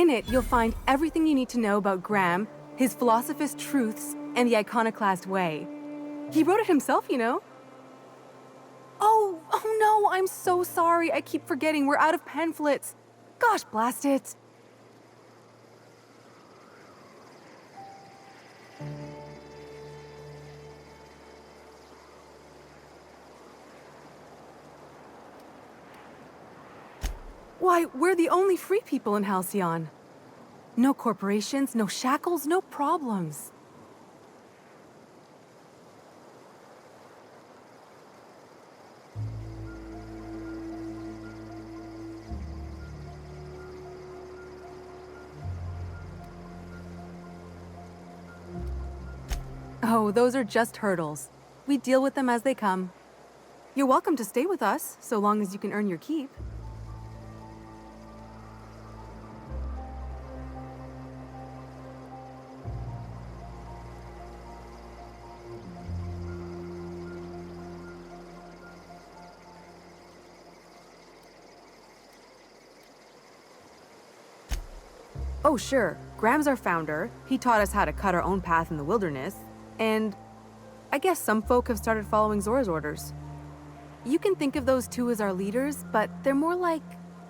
In it, you'll find everything you need to know about Graham, his philosophist truths, and the iconoclast way. He wrote it himself, you know. Oh no, I'm so sorry. I keep forgetting we're out of pamphlets. Gosh, blast it. Why, we're the only free people in Halcyon. No corporations, no shackles, no problems. Oh, those are just hurdles. We deal with them as they come. You're welcome to stay with us, so long as you can earn your keep. Oh, sure. Graham's our founder. He taught us how to cut our own path in the wilderness. And I guess some folk have started following Zora's orders. You can think of those two as our leaders, but they're more like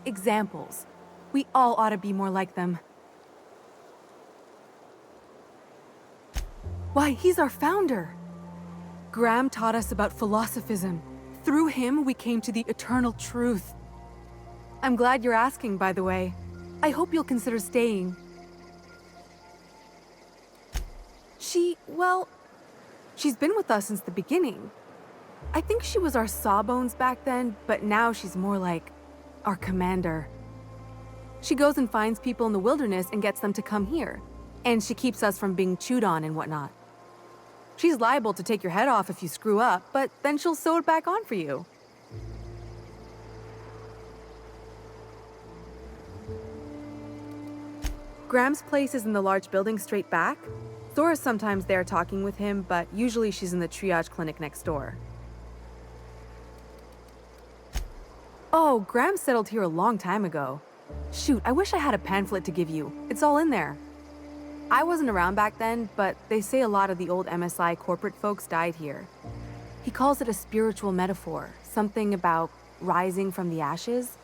examples. We all ought to be more like them. Why, he's our founder. Graham taught us about philosophism. Through him, we came to the eternal truth. I'm glad you're asking, by the way. I hope you'll consider staying. She's been with us since the beginning. I think she was our sawbones back then, but now she's more like our commander. She goes and finds people in the wilderness and gets them to come here. And she keeps us from being chewed on and whatnot. She's liable to take your head off if you screw up, but then she'll sew it back on for you. Graham's place is in the large building straight back. Zora's sometimes there talking with him, but usually she's in the triage clinic next door. Oh, Graham settled here a long time ago. Shoot, I wish I had a pamphlet to give you. It's all in there. I wasn't around back then, but they say a lot of the old MSI corporate folks died here. He calls it a spiritual metaphor, something about rising from the ashes.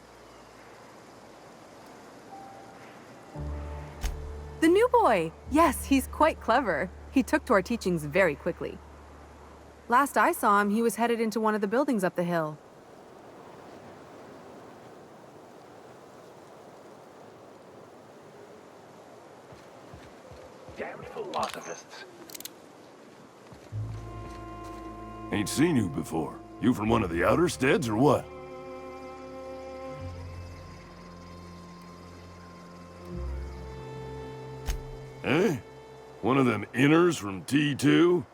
The new boy! Yes, he's quite clever. He took to our teachings very quickly. Last I saw him, he was headed into one of the buildings up the hill. Damn philosophists. Ain't seen you before. You from one of the outer steads or what? Eh? One of them inners from T2?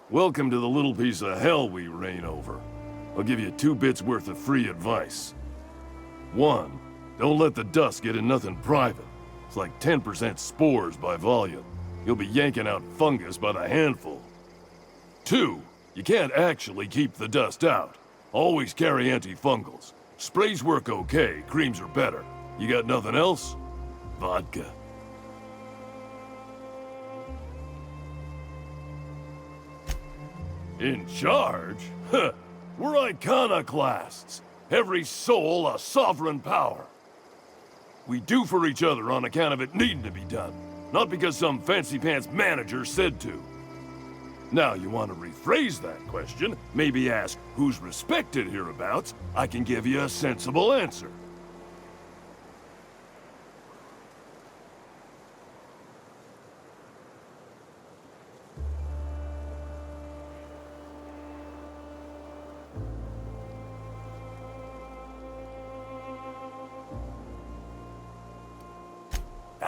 Welcome to the little piece of hell we reign over. I'll give you 2 bits worth of free advice. 1, don't let the dust get in nothing private. It's like 10% spores by volume. You'll be yanking out fungus by the handful. 2, you can't actually keep the dust out. Always carry antifungals. Sprays work okay, creams are better. You got nothing else? Vodka. In charge? Huh. We're iconoclasts. Every soul a sovereign power. We do for each other on account of it needing to be done, not because some fancy-pants manager said to. Now, you want to rephrase that question, maybe ask who's respected hereabouts, I can give you a sensible answer.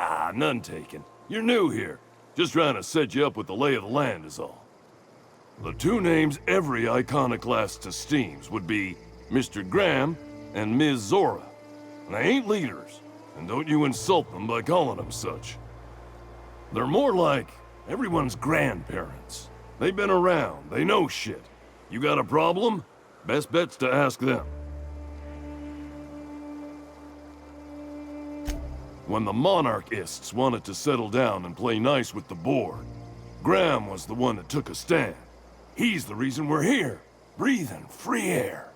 Ah, none taken. You're new here. Just trying to set you up with the lay of the land is all. The 2 names every iconoclast esteems would be Mr. Graham and Ms. Zora. And they ain't leaders, and don't you insult them by calling them such. They're more like everyone's grandparents. They've been around, they know shit. You got a problem? Best bet's to ask them. when the monarchists wanted to settle down and play nice with the board. Graham was the one that took a stand. He's the reason we're here, breathing free air.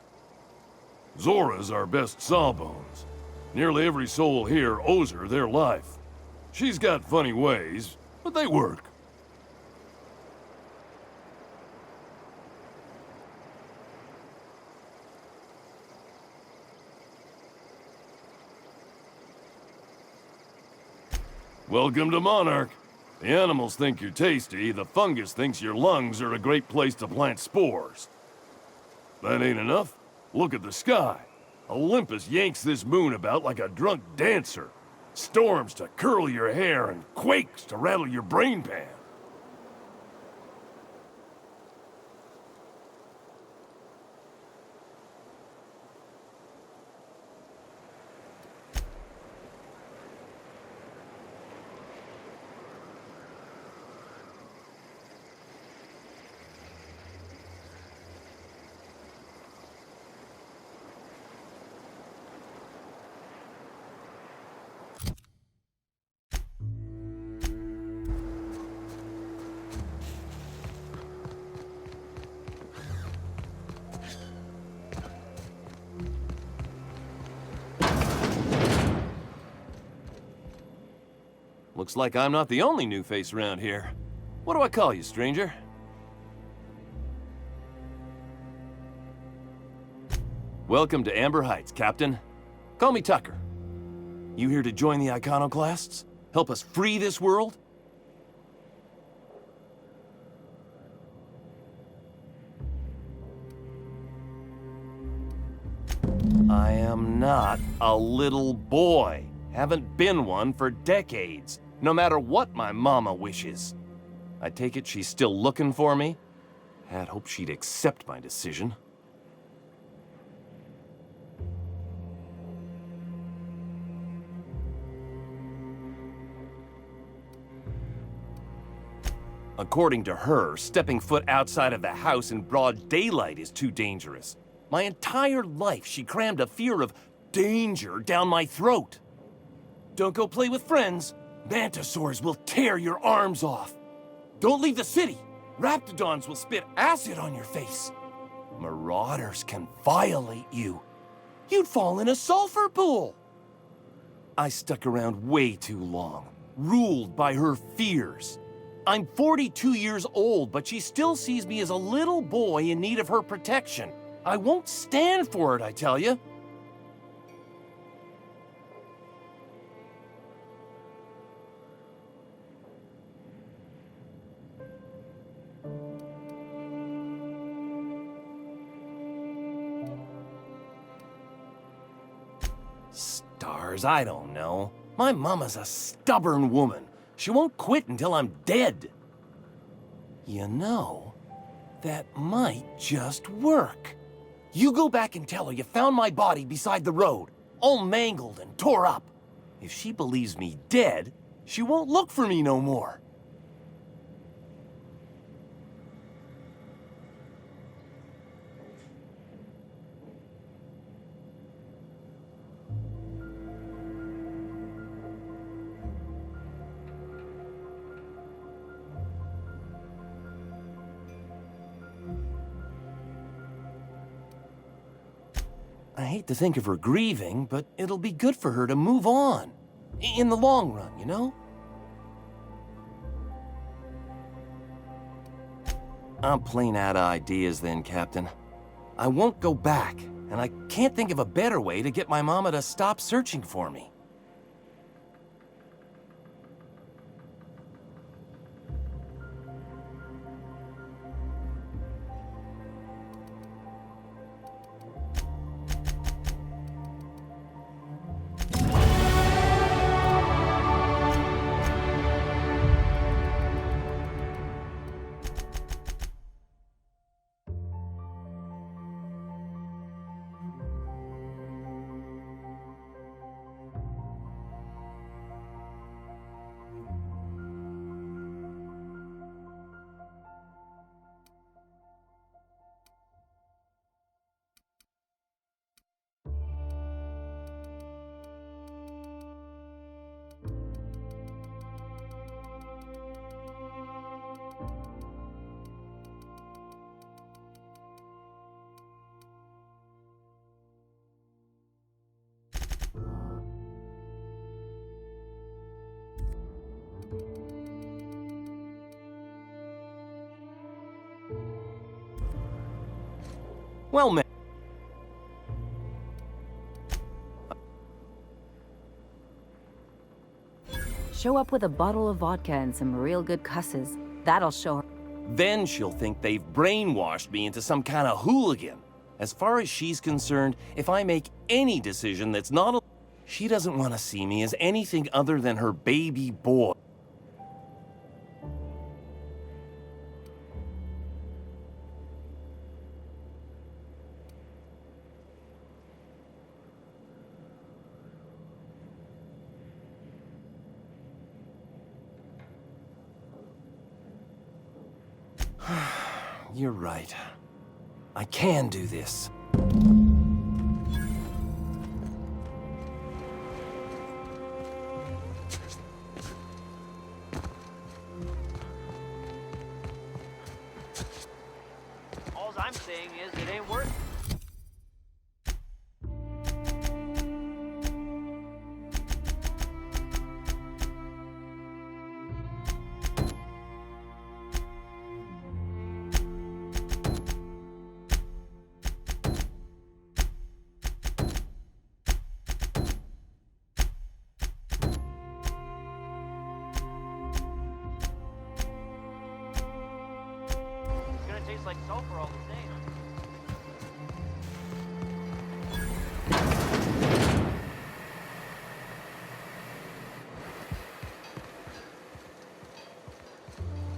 Zora's our best sawbones. Nearly every soul here owes her their life. She's got funny ways, but they work. Welcome to Monarch. The animals think you're tasty, the fungus thinks your lungs are a great place to plant spores. That ain't enough? Look at the sky. Olympus yanks this moon about like a drunk dancer. Storms to curl your hair and quakes to rattle your brain pan. Looks like I'm not the only new face around here. What do I call you, stranger? Welcome to Amber Heights, Captain. Call me Tucker. You here to join the Iconoclasts? Help us free this world? I am not a little boy. Haven't been one for decades, no matter what my mama wishes. I take it she's still looking for me? Had hoped she'd accept my decision. According to her, stepping foot outside of the house in broad daylight is too dangerous. My entire life, she crammed a fear of danger down my throat. Don't go play with friends. Mantisaurs will tear your arms off. Don't leave the city. Raptidons will spit acid on your face. Marauders can violate you. You'd fall in a sulfur pool. I stuck around way too long, ruled by her fears. I'm 42 years old, but she still sees me as a little boy in need of her protection. I won't stand for it, I tell you. Stars, I don't know. My mama's a stubborn woman. She won't quit until I'm dead. You know, that might just work. You go back and tell her you found my body beside the road, all mangled and tore up. If she believes me dead, she won't look for me no more. I hate to think of her grieving, but it'll be good for her to move on. In the long run, you know? I'm plain out of ideas then, Captain. I won't go back, and I can't think of a better way to get my mama to stop searching for me. Well met. Show up with a bottle of vodka and some real good cusses. That'll show her. Then she'll think they've brainwashed me into some kind of hooligan. As far as she's concerned, if I make any decision that's not a... She doesn't want to see me as anything other than her baby boy. You're right. I can do this. All I'm saying is it ain't worth it. It's gonna taste like sulfur all the same.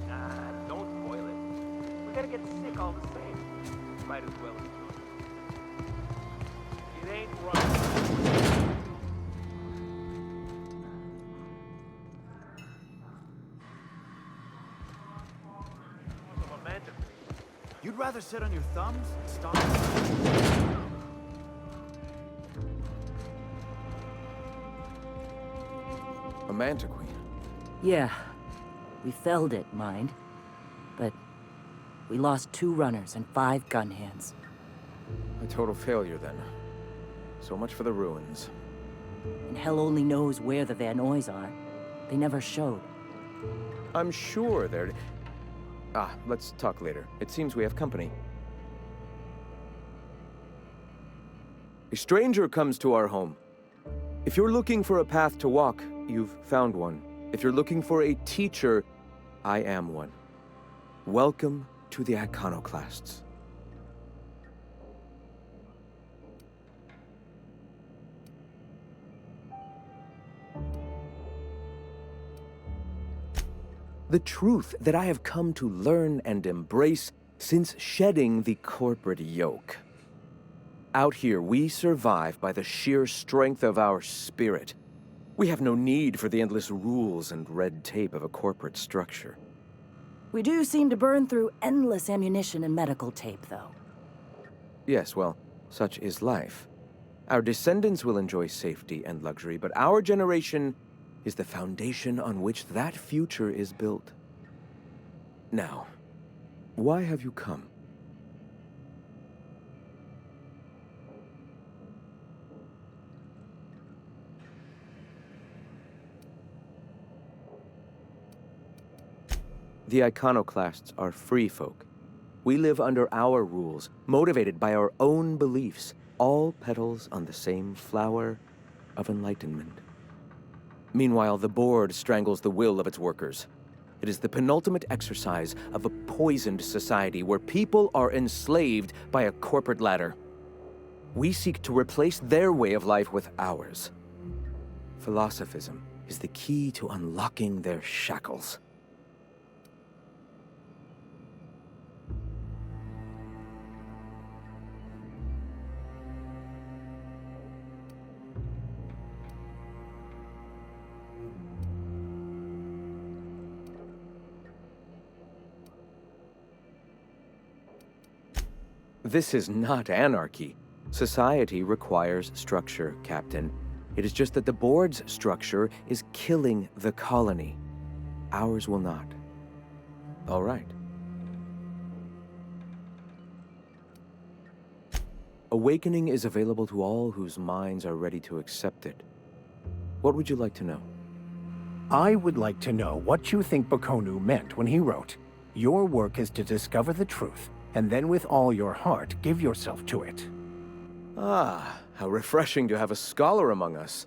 Nah, don't spoil it. We're gonna get sick all the same. Might as well enjoy it. It ain't right. You'd rather sit on your thumbs and stop? A mantiqueen. Yeah, we felled it, mind. But we lost 2 runners and 5 gun hands. A total failure, then. So much for the ruins. And hell only knows where the Vanoys are. They never showed. I'm sure they're... let's talk later. It seems we have company. A stranger comes to our home. If you're looking for a path to walk, you've found one. If you're looking for a teacher, I am one. Welcome to the Iconoclasts. The truth that I have come to learn and embrace since shedding the corporate yoke. Out here, we survive by the sheer strength of our spirit. We have no need for the endless rules and red tape of a corporate structure. We do seem to burn through endless ammunition and medical tape, though. Yes, well, such is life. Our descendants will enjoy safety and luxury, but our generation is the foundation on which that future is built. Now, why have you come? The Iconoclasts are free folk. We live under our rules, motivated by our own beliefs, all petals on the same flower of enlightenment. Meanwhile, the board strangles the will of its workers. It is the penultimate exercise of a poisoned society where people are enslaved by a corporate ladder. We seek to replace their way of life with ours. Philosophism is the key to unlocking their shackles. This is not anarchy. Society requires structure, Captain. It is just that the board's structure is killing the colony. Ours will not. All right. Awakening is available to all whose minds are ready to accept it. What would you like to know? I would like to know what you think Bakonu meant when he wrote, "Your work is to discover the truth, and then with all your heart, give yourself to it. Ah, how refreshing to have a scholar among us.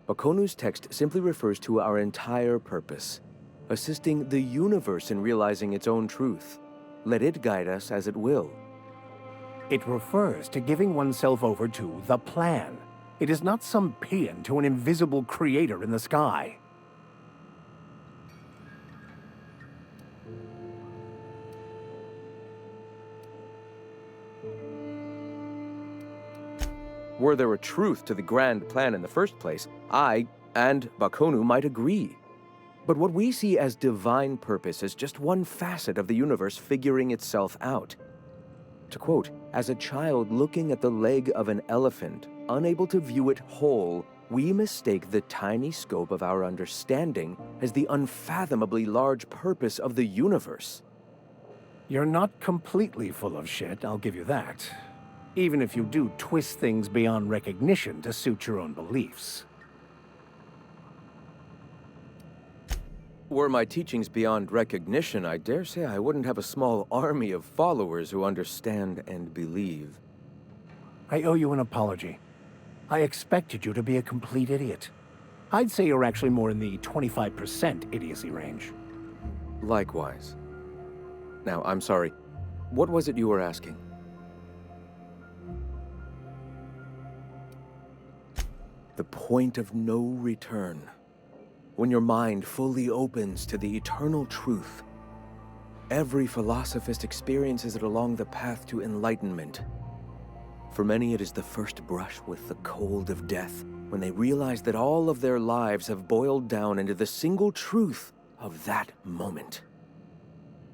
Bakonu's text simply refers to our entire purpose, assisting the universe in realizing its own truth. Let it guide us as it will. It refers to giving oneself over to the plan. It is not some paean to an invisible creator in the sky. Were there a truth to the grand plan in the first place, I and Bakonu might agree. But what we see as divine purpose is just one facet of the universe figuring itself out. To quote, "As a child looking at the leg of an elephant, unable to view it whole, we mistake the tiny scope of our understanding as the unfathomably large purpose of the universe." You're not completely full of shit, I'll give you that. Even if you do twist things beyond recognition to suit your own beliefs. Were my teachings beyond recognition, I dare say I wouldn't have a small army of followers who understand and believe. I owe you an apology. I expected you to be a complete idiot. I'd say you're actually more in the 25% idiocy range. Likewise. Now, I'm sorry. What was it you were asking? The point of no return. When your mind fully opens to the eternal truth. Every philosophist experiences it along the path to enlightenment. For many, it is the first brush with the cold of death, when they realize that all of their lives have boiled down into the single truth of that moment.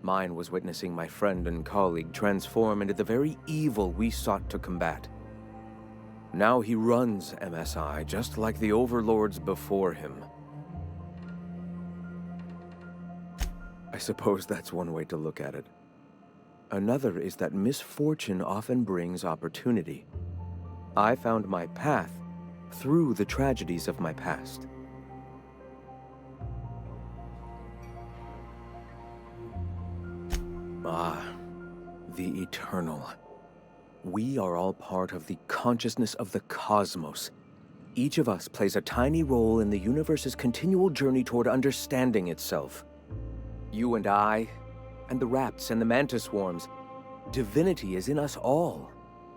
Mine was witnessing my friend and colleague transform into the very evil we sought to combat. Now he runs MSI just like the overlords before him. I suppose that's one way to look at it. Another is that misfortune often brings opportunity. I found my path through the tragedies of my past. Ah, the eternal. We are all part of the consciousness of the cosmos. Each of us plays a tiny role in the universe's continual journey toward understanding itself. You and I, and the rats and the mantis swarms. Divinity is in us all,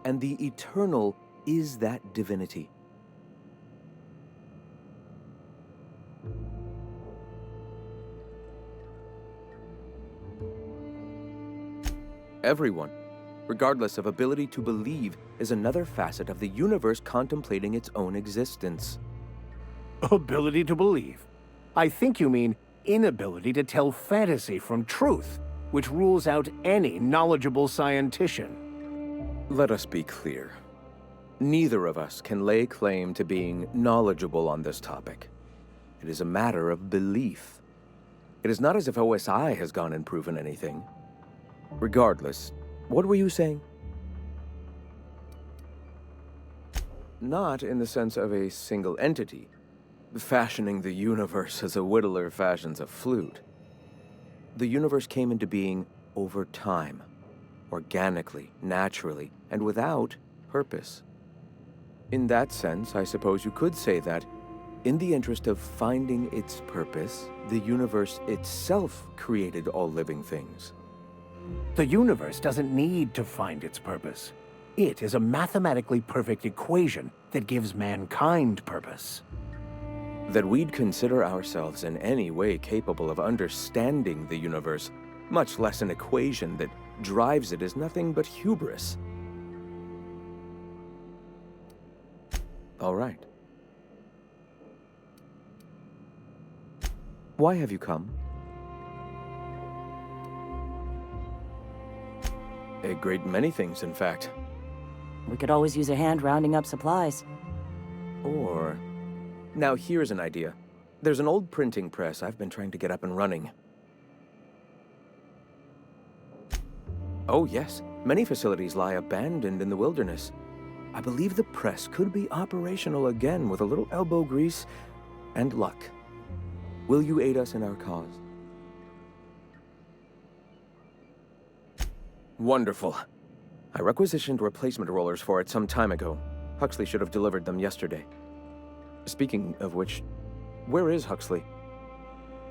and the eternal is that divinity. Everyone, regardless of ability to believe, is another facet of the universe contemplating its own existence. Ability to believe. I think you mean inability to tell fantasy from truth, which rules out any knowledgeable scientician. Let us be clear. Neither of us can lay claim to being knowledgeable on this topic. It is a matter of belief. It is not as if OSI has gone and proven anything. Regardless, what were you saying? Not in the sense of a single entity, fashioning the universe as a whittler fashions a flute. The universe came into being over time, organically, naturally, and without purpose. In that sense, I suppose you could say that, in the interest of finding its purpose, the universe itself created all living things. The universe doesn't need to find its purpose. It is a mathematically perfect equation that gives mankind purpose. That we'd consider ourselves in any way capable of understanding the universe, much less an equation that drives it, is nothing but hubris. All right. Why have you come? A great many things, in fact. We could always use a hand rounding up supplies. Or... Now here's an idea. There's an old printing press I've been trying to get up and running. Oh yes, many facilities lie abandoned in the wilderness. I believe the press could be operational again with a little elbow grease and luck. Will you aid us in our cause? Wonderful. I requisitioned replacement rollers for it some time ago. Huxley should have delivered them yesterday. Speaking of which, where is Huxley?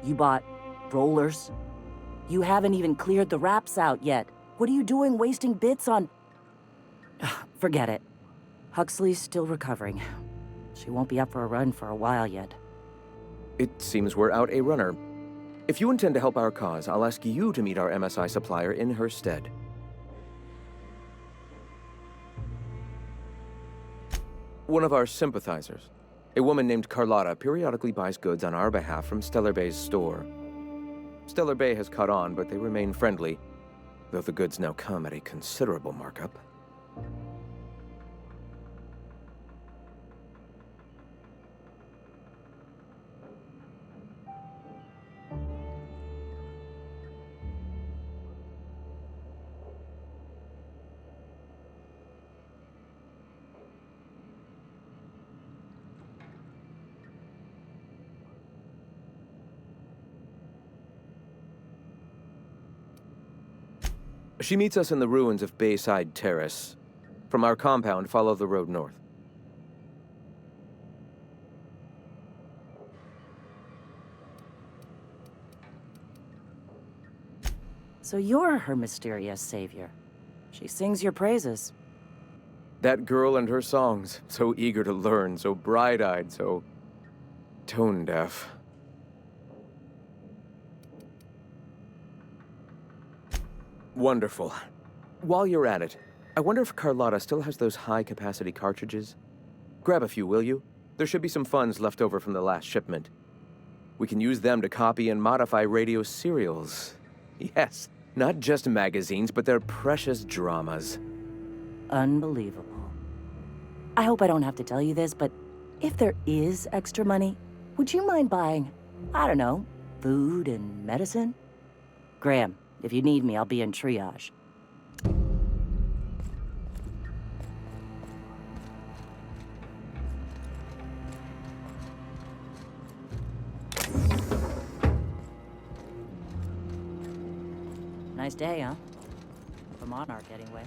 You bought rollers? You haven't even cleared the wraps out yet. What are you doing wasting bits on... Forget it. Huxley's still recovering. She won't be up for a run for a while yet. It seems we're out a runner. If you intend to help our cause, I'll ask you to meet our MSI supplier in her stead. One of our sympathizers, a woman named Carlotta, periodically buys goods on our behalf from Stellar Bay's store. Stellar Bay has caught on, but they remain friendly, though the goods now come at a considerable markup. She meets us in the ruins of Bayside Terrace. From our compound, follow the road north. So you're her mysterious savior. She sings your praises. That girl and her songs, so eager to learn, so bright-eyed, so tone-deaf. Wonderful. While you're at it, I wonder if Carlotta still has those high-capacity cartridges? Grab a few, will you? There should be some funds left over from the last shipment. We can use them to copy and modify radio serials. Yes, not just magazines, but their precious dramas. Unbelievable. I hope I don't have to tell you this, but if there is extra money, would you mind buying, I don't know, food and medicine? Graham, if you need me, I'll be in triage. Nice day, huh? For Monarch, anyway.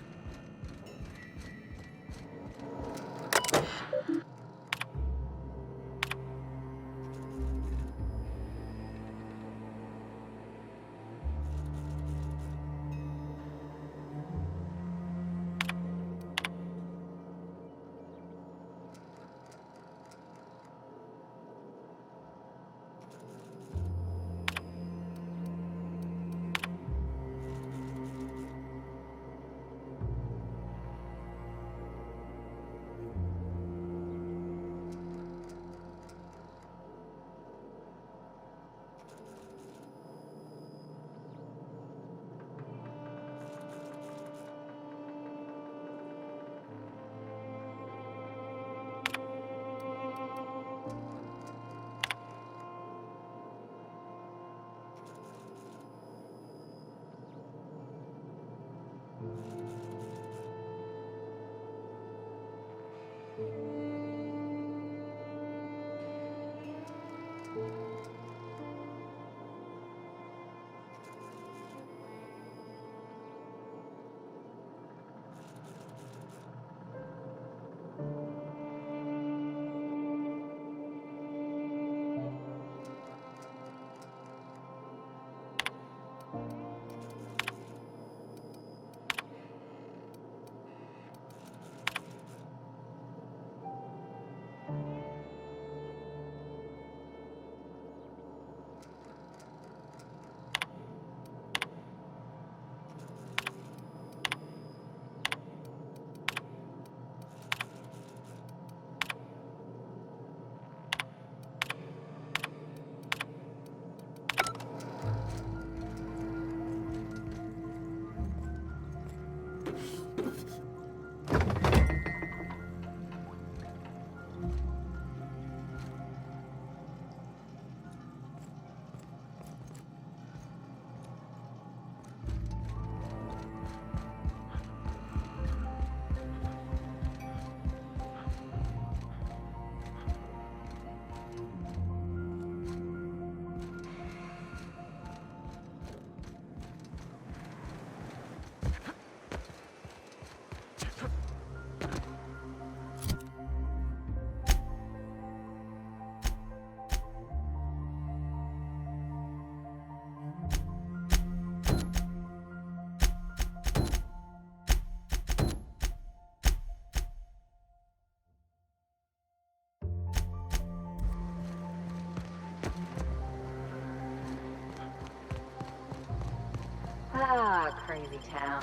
Ah, crazy town.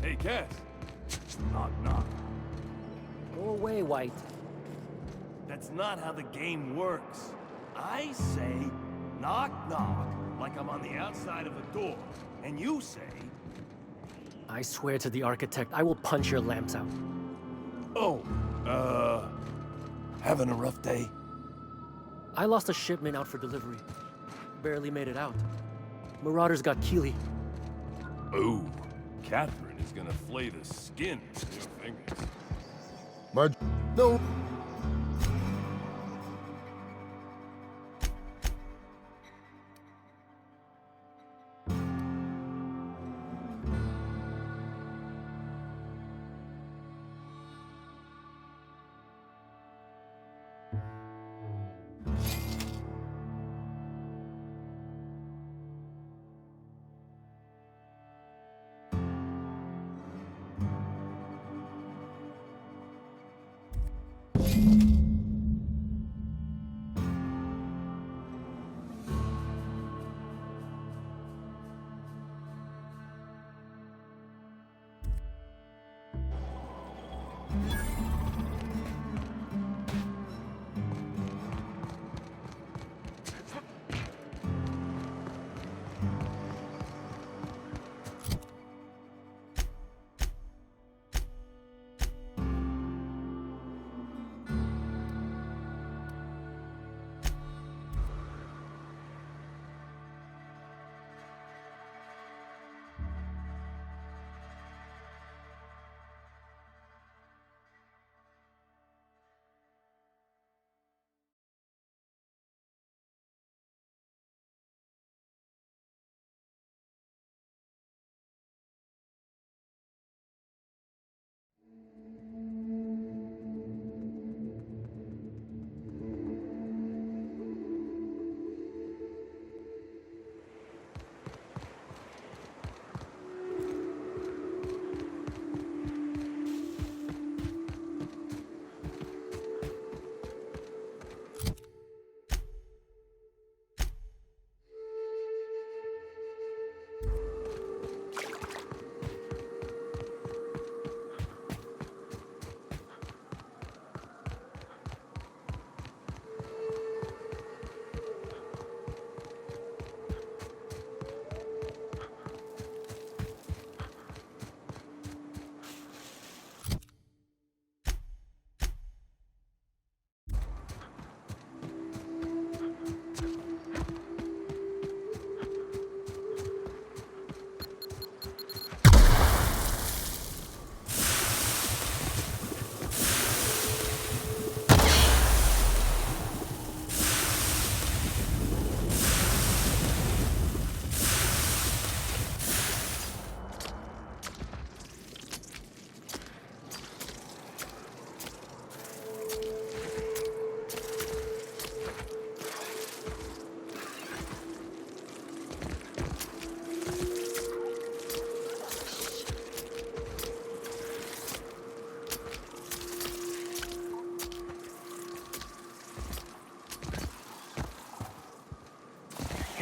Hey, Cass. Knock, knock. Go away, White. That's not how the game works. I say, knock, knock, like I'm on the outside of a door. And you say... I swear to the architect, I will punch your lamps out. Oh, having a rough day? I lost a shipment out for delivery. Barely made it out. Marauders got Keely. Ooh, Catherine is gonna flay the skin from your fingers. No.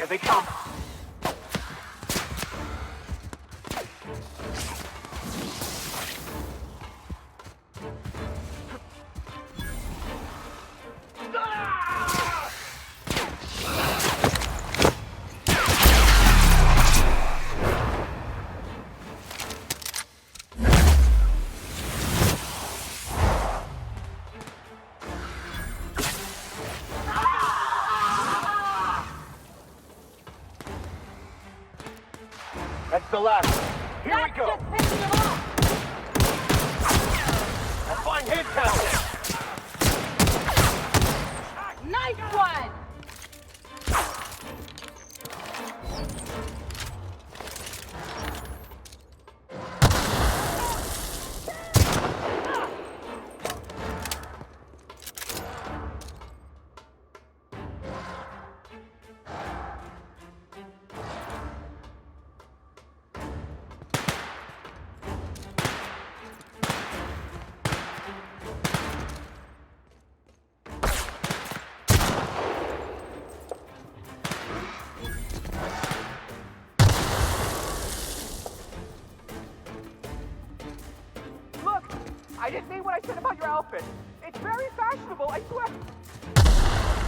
Here they come. That's the last. Here we go. A fine hit count. Nice one! Look, I didn't mean what I said about your outfit. It's very fashionable, I swear.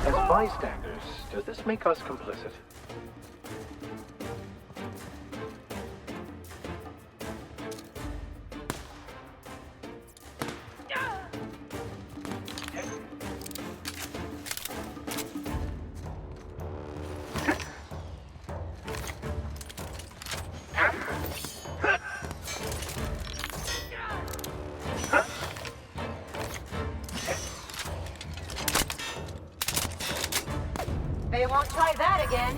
As bystanders, does this make us complicit? They won't try that again.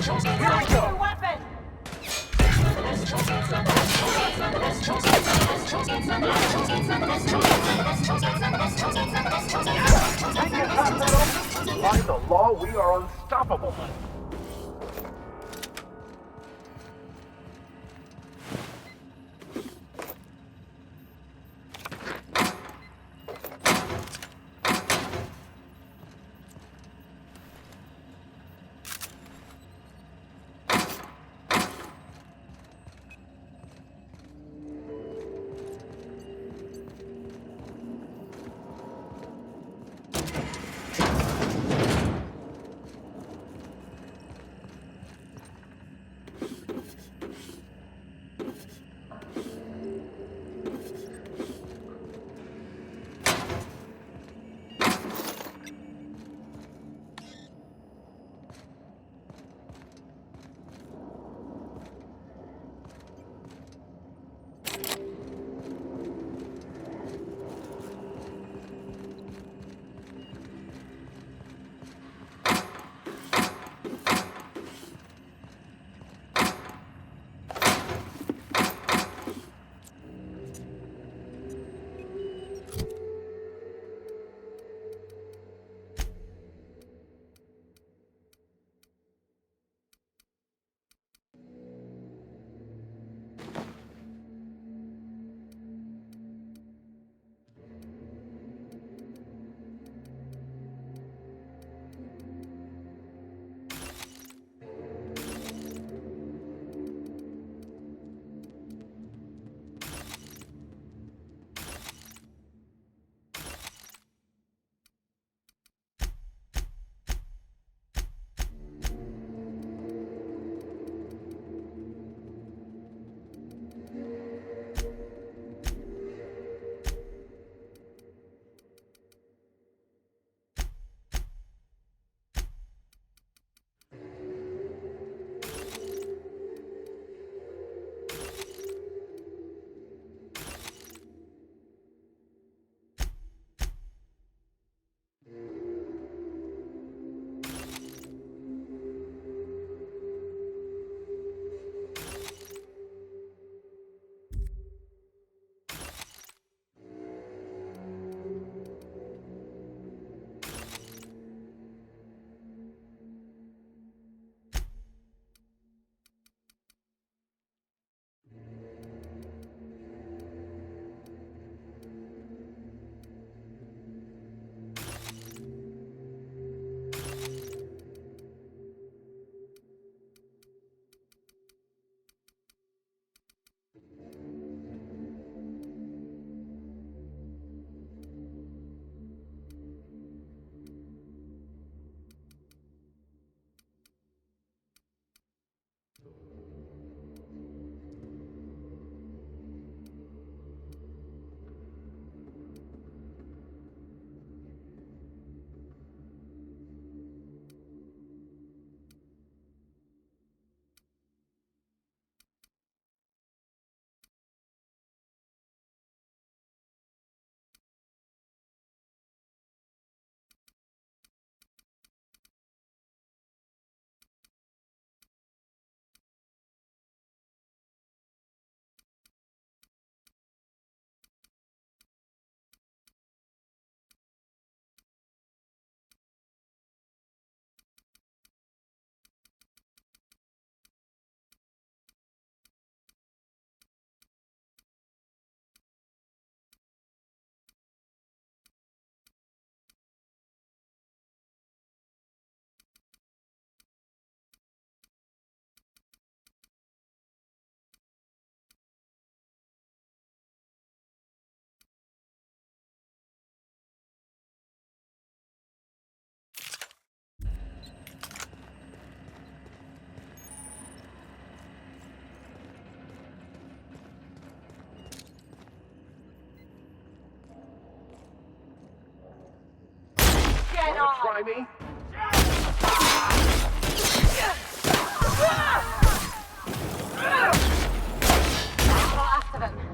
Drop your weapon! By the law, we are unstoppable. Try me? Last of him.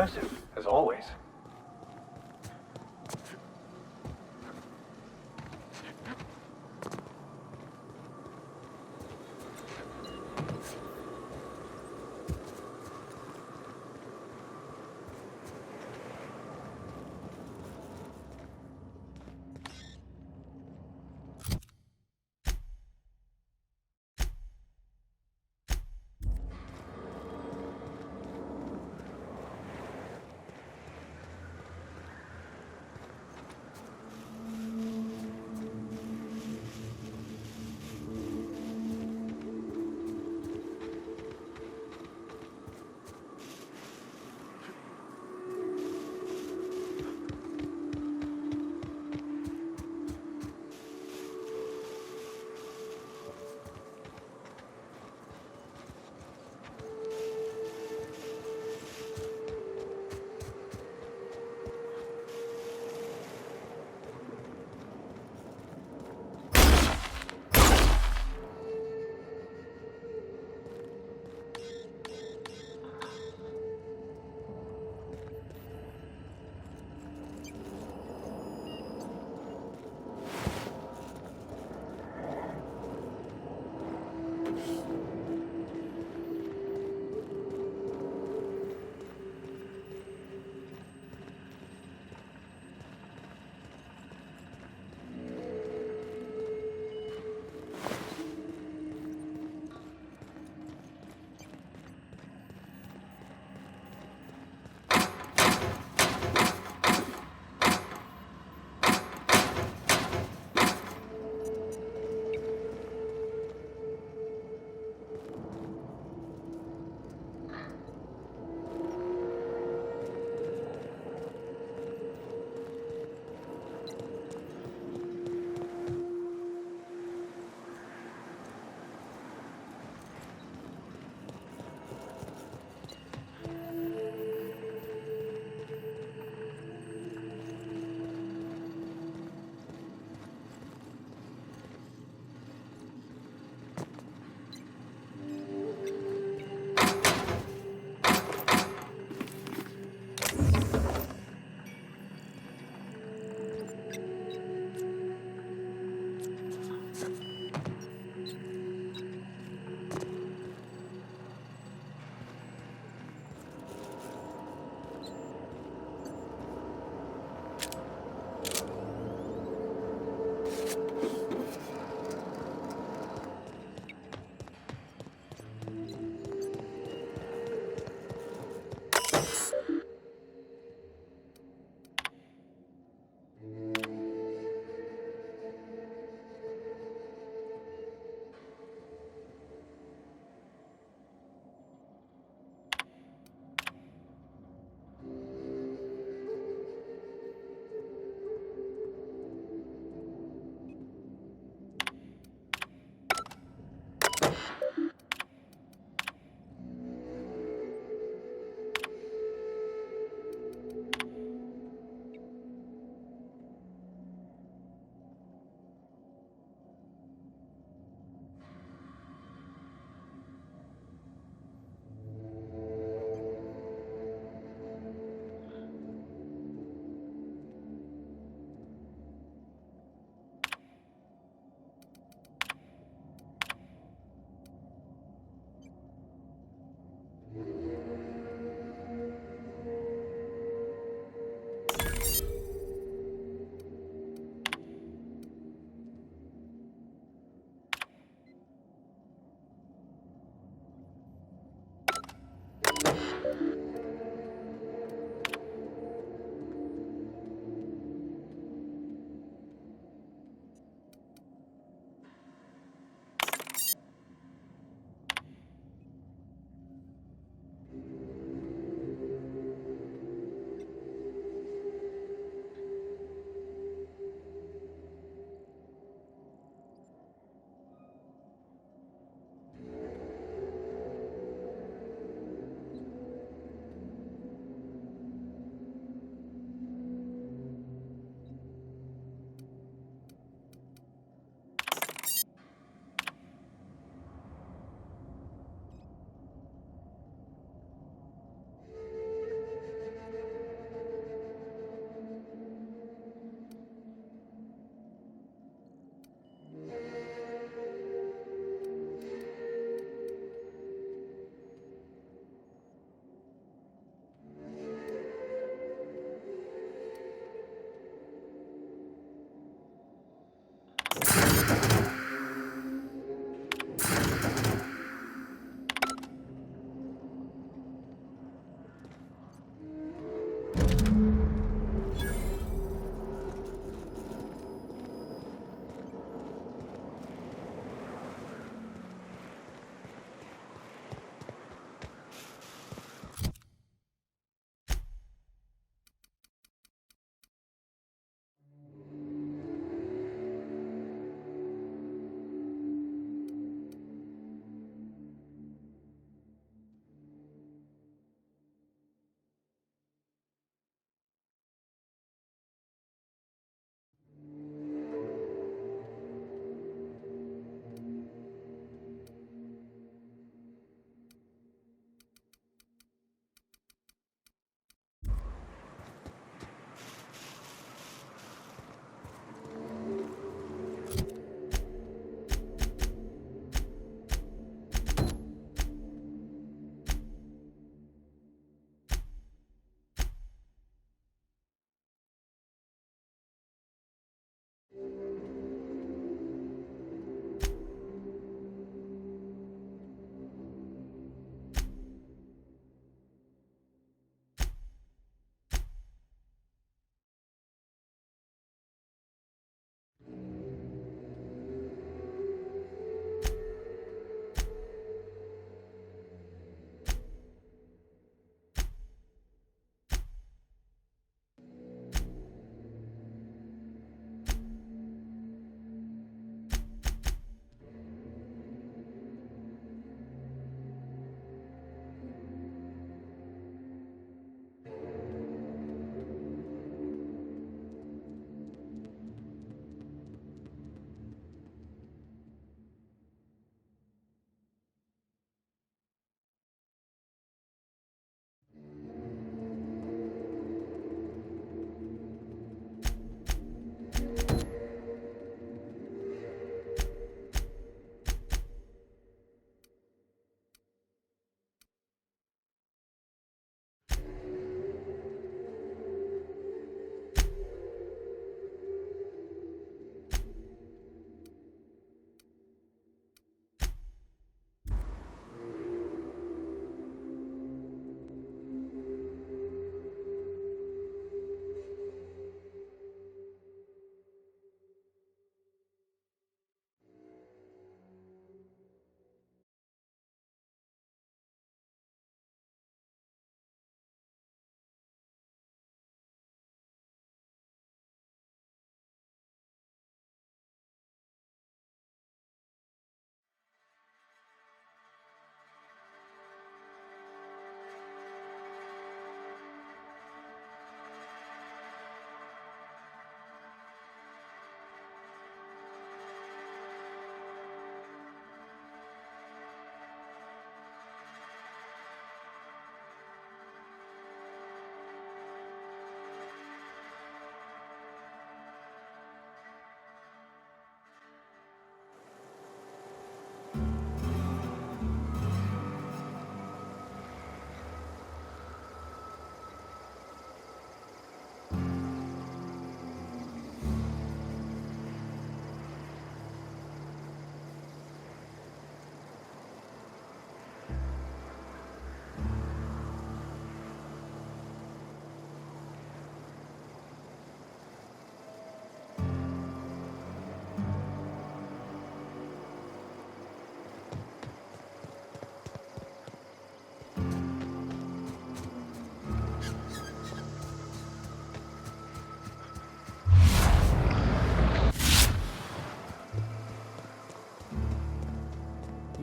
impressive, as always.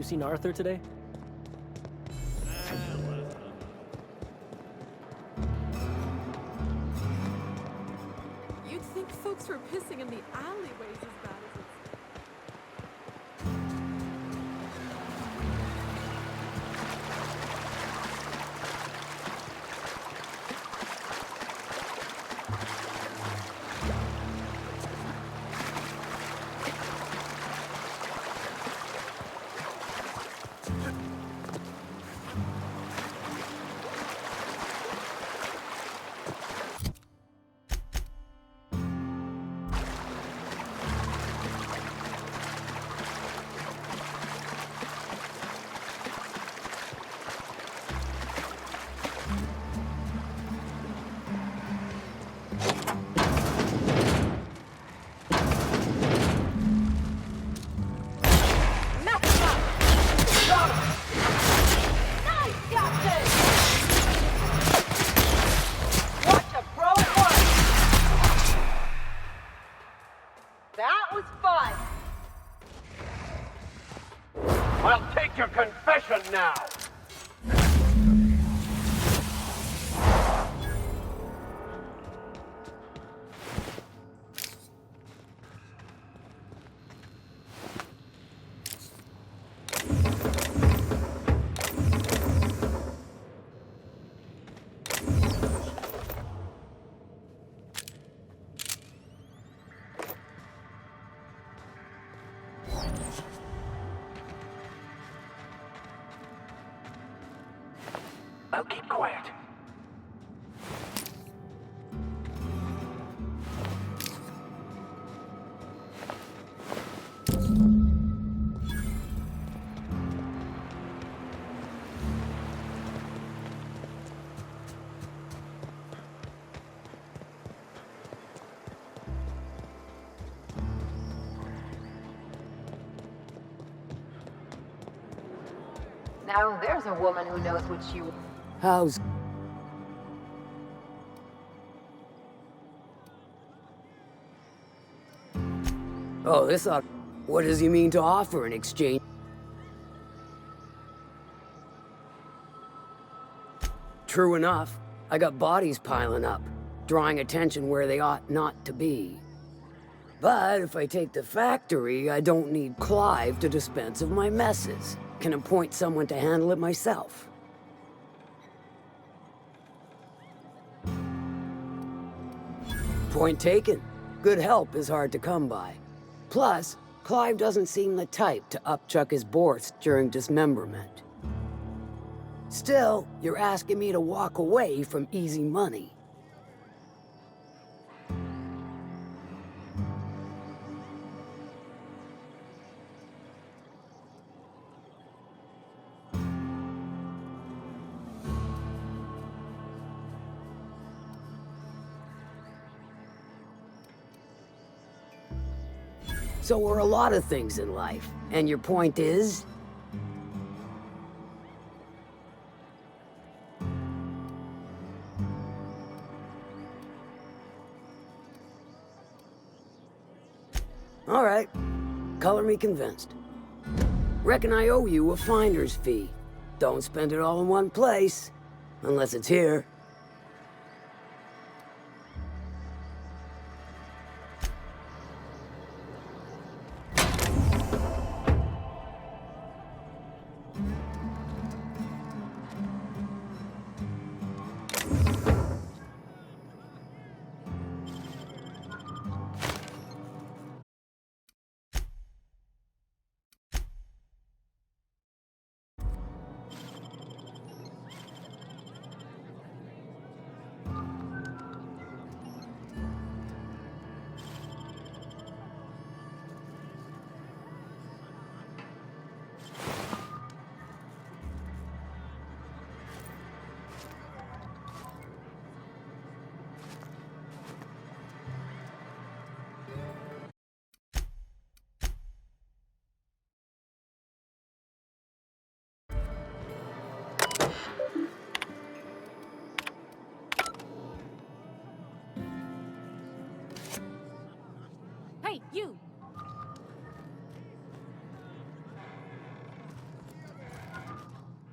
You seen Arthur today? You'd think folks were pissing in the alleyways as bad as it's... That was fun. I'll take your confession now. Now keep quiet. Now there's a woman who knows what she... How's... Oh, this ought... What does he mean to offer in exchange? True enough. I got bodies piling up, drawing attention where they ought not to be. But if I take the factory, I don't need Clive to dispense of my messes. Can appoint someone to handle it myself. Point taken. Good help is hard to come by. Plus, Clive doesn't seem the type to upchuck his Borst during dismemberment. Still, you're asking me to walk away from easy money. So are a lot of things in life. And your point is? All right. Color me convinced. Reckon I owe you a finder's fee. Don't spend it all in one place. Unless it's here.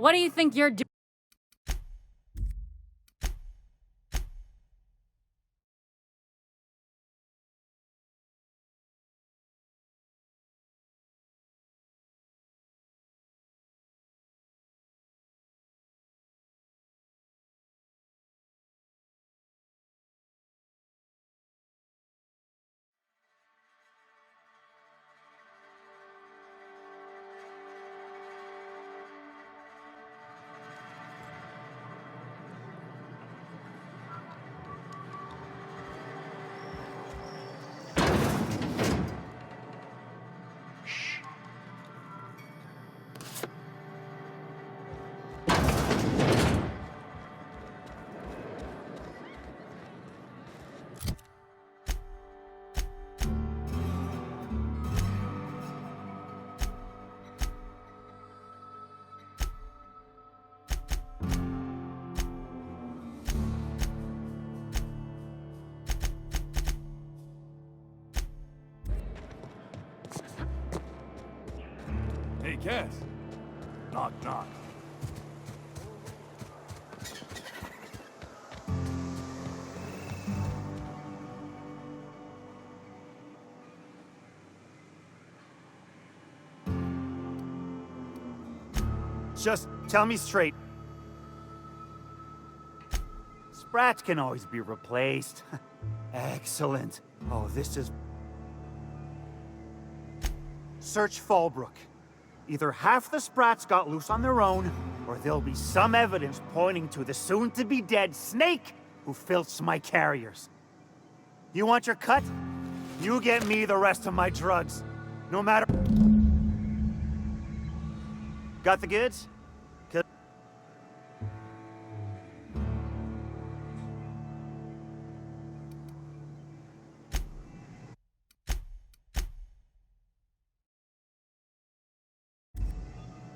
What do you think you're doing? Hey, Cass. Knock, knock. Just tell me straight. Sprats can always be replaced. Excellent. Oh, this is... Search Fallbrook. Either half the Sprats got loose on their own, or there'll be some evidence pointing to the soon-to-be-dead Snake who filched my carriers. You want your cut? You get me the rest of my drugs. No matter... Got the goods?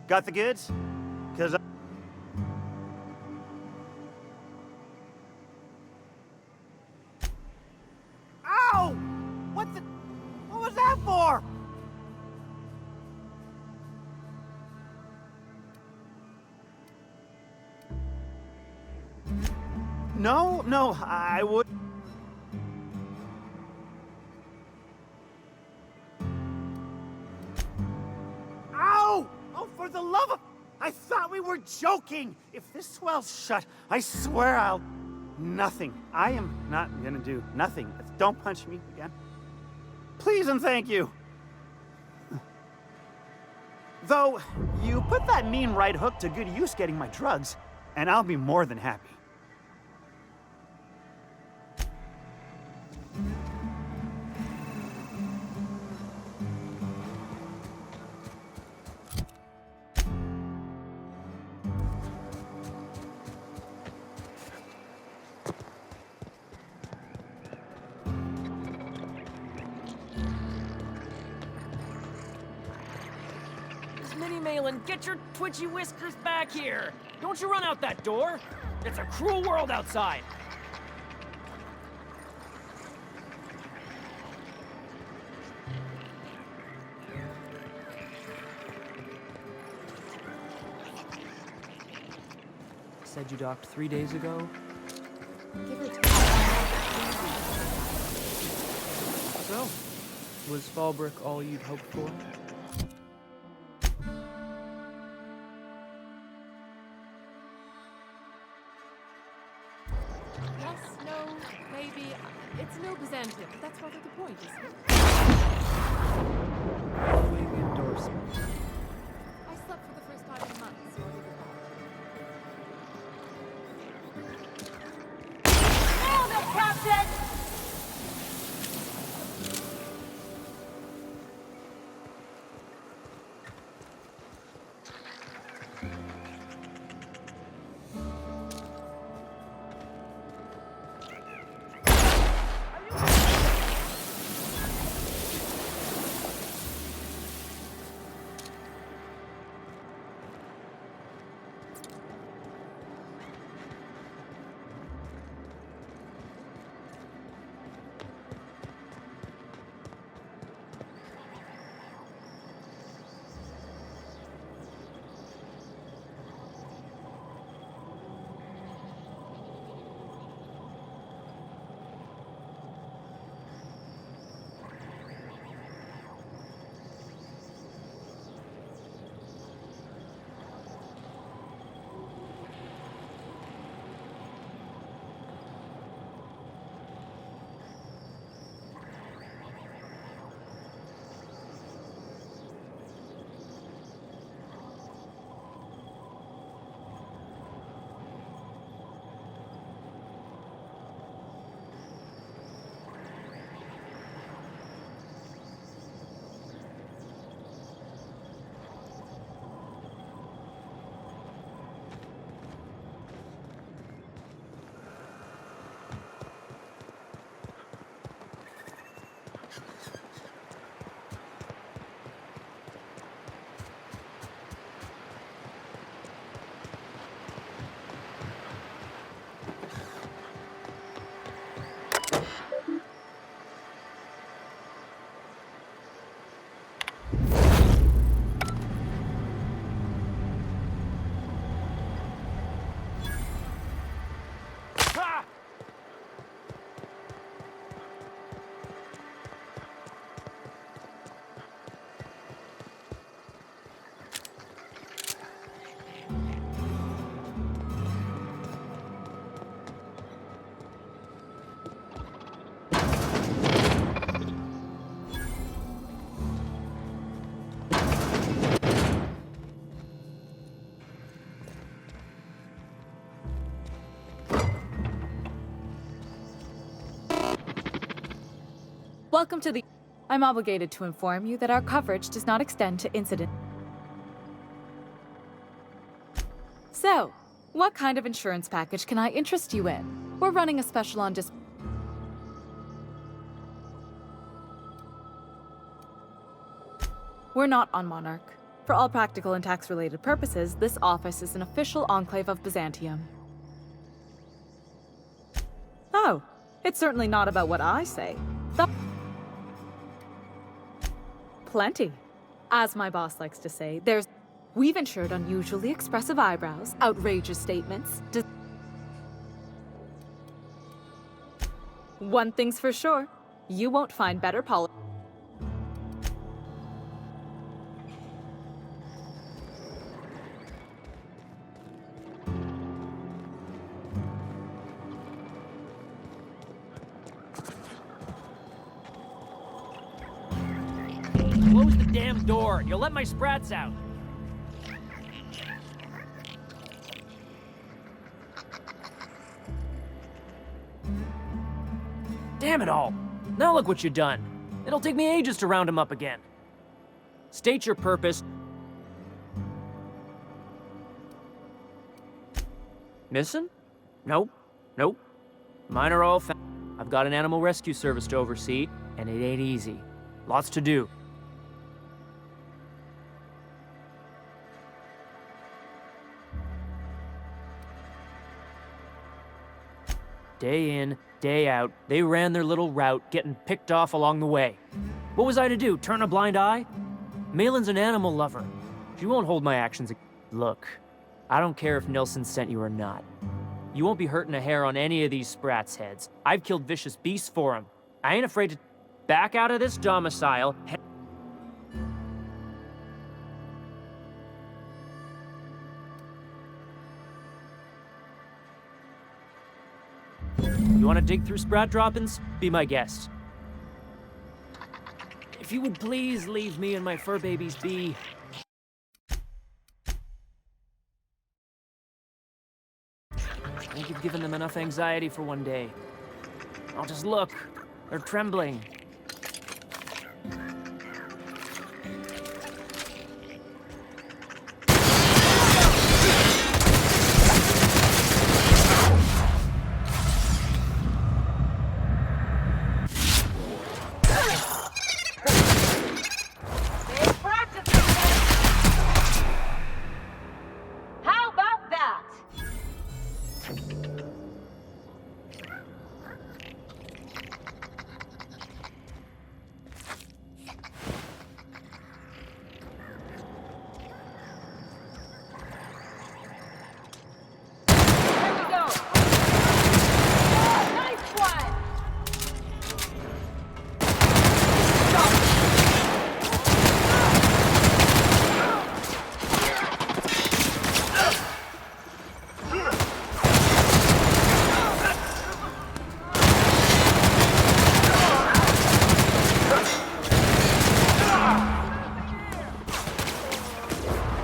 Got the goods? 'Cause Ow! What was that for? No, I would... Ow! Oh, for the love of... I thought we were joking! If this swell's shut, I swear I'll... Nothing. I am not gonna do nothing. Don't punch me again. Please and thank you. Though, you put that mean right hook to good use getting my drugs, and I'll be more than happy. Minnie Malin, get your twitchy whiskers back here! Don't you run out that door! It's a cruel world outside! Said you docked 3 days ago? Give it So, was Fallbrook all you'd hoped for? Yes, no, maybe. It's no Byzantium, but that's rather the point, isn't it? Glowing endorsement. I slept for the first time in months, so I'll give it back. Nailed it, Captain! Welcome to the... I'm obligated to inform you that our coverage does not extend to incident. So, what kind of insurance package can I interest you in? We're running a special on We're not on Monarch. For all practical and tax-related purposes, this office is an official enclave of Byzantium. Oh, it's certainly not about what I say. Plenty. As my boss likes to say, we've insured unusually expressive eyebrows, outrageous statements. One thing's for sure, you won't find better policy. Close the damn door. You'll let my sprats out. Damn it all. Now look what you've done. It'll take me ages to round him up again. State your purpose. Missing? Nope. Nope. Mine are all found. I've got an animal rescue service to oversee, and it ain't easy. Lots to do. Day in, day out, they ran their little route, getting picked off along the way. What was I to do, turn a blind eye? Malin's an animal lover. She won't hold my actions. Look, I don't care if Nilsson sent you or not. You won't be hurting a hair on any of these sprats' heads. I've killed vicious beasts for them. I ain't afraid to back out of this domicile. You want to dig through sprat droppings? Be my guest. If you would please leave me and my fur babies be. I think you've given them enough anxiety for one day. I'll just look. They're trembling. How about that? Here we go. Nice one.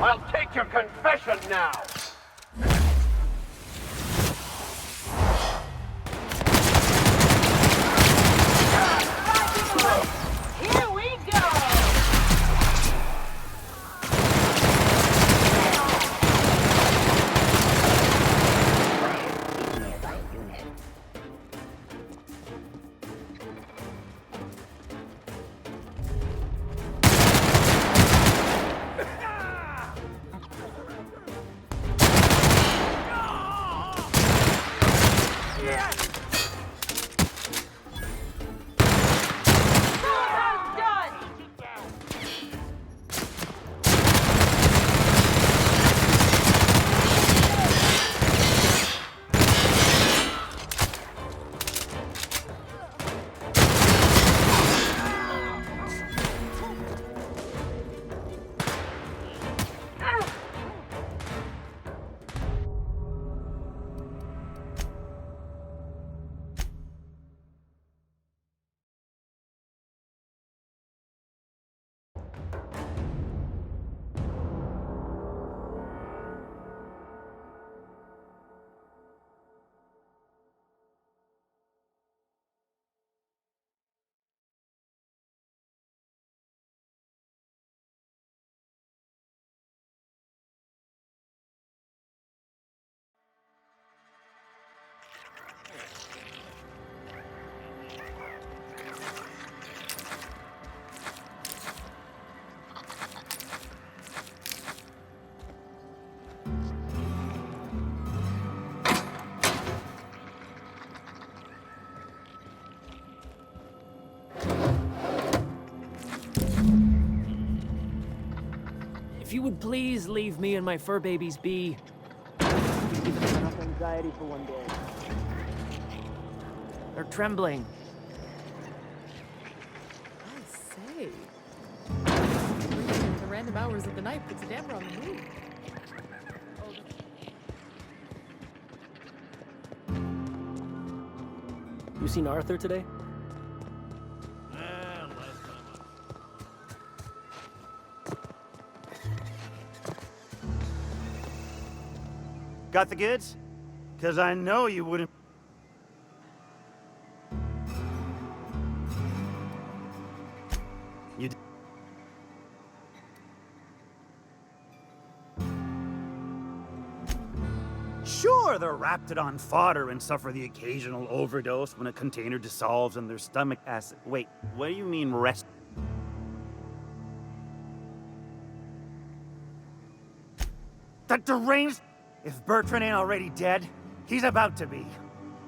I'll take your confession now. Here we go. If you would please leave me and my fur babies be. Give them enough anxiety for one day. They're trembling. I say. The random hours of the night puts a damper on the mood. You seen Arthur today? Got the goods? Because I know you wouldn't. You. Sure, they're wrapped it on fodder and suffer the occasional overdose when a container dissolves in their stomach acid. Wait, what do you mean rest? That deranged. If Bertrand ain't already dead, he's about to be.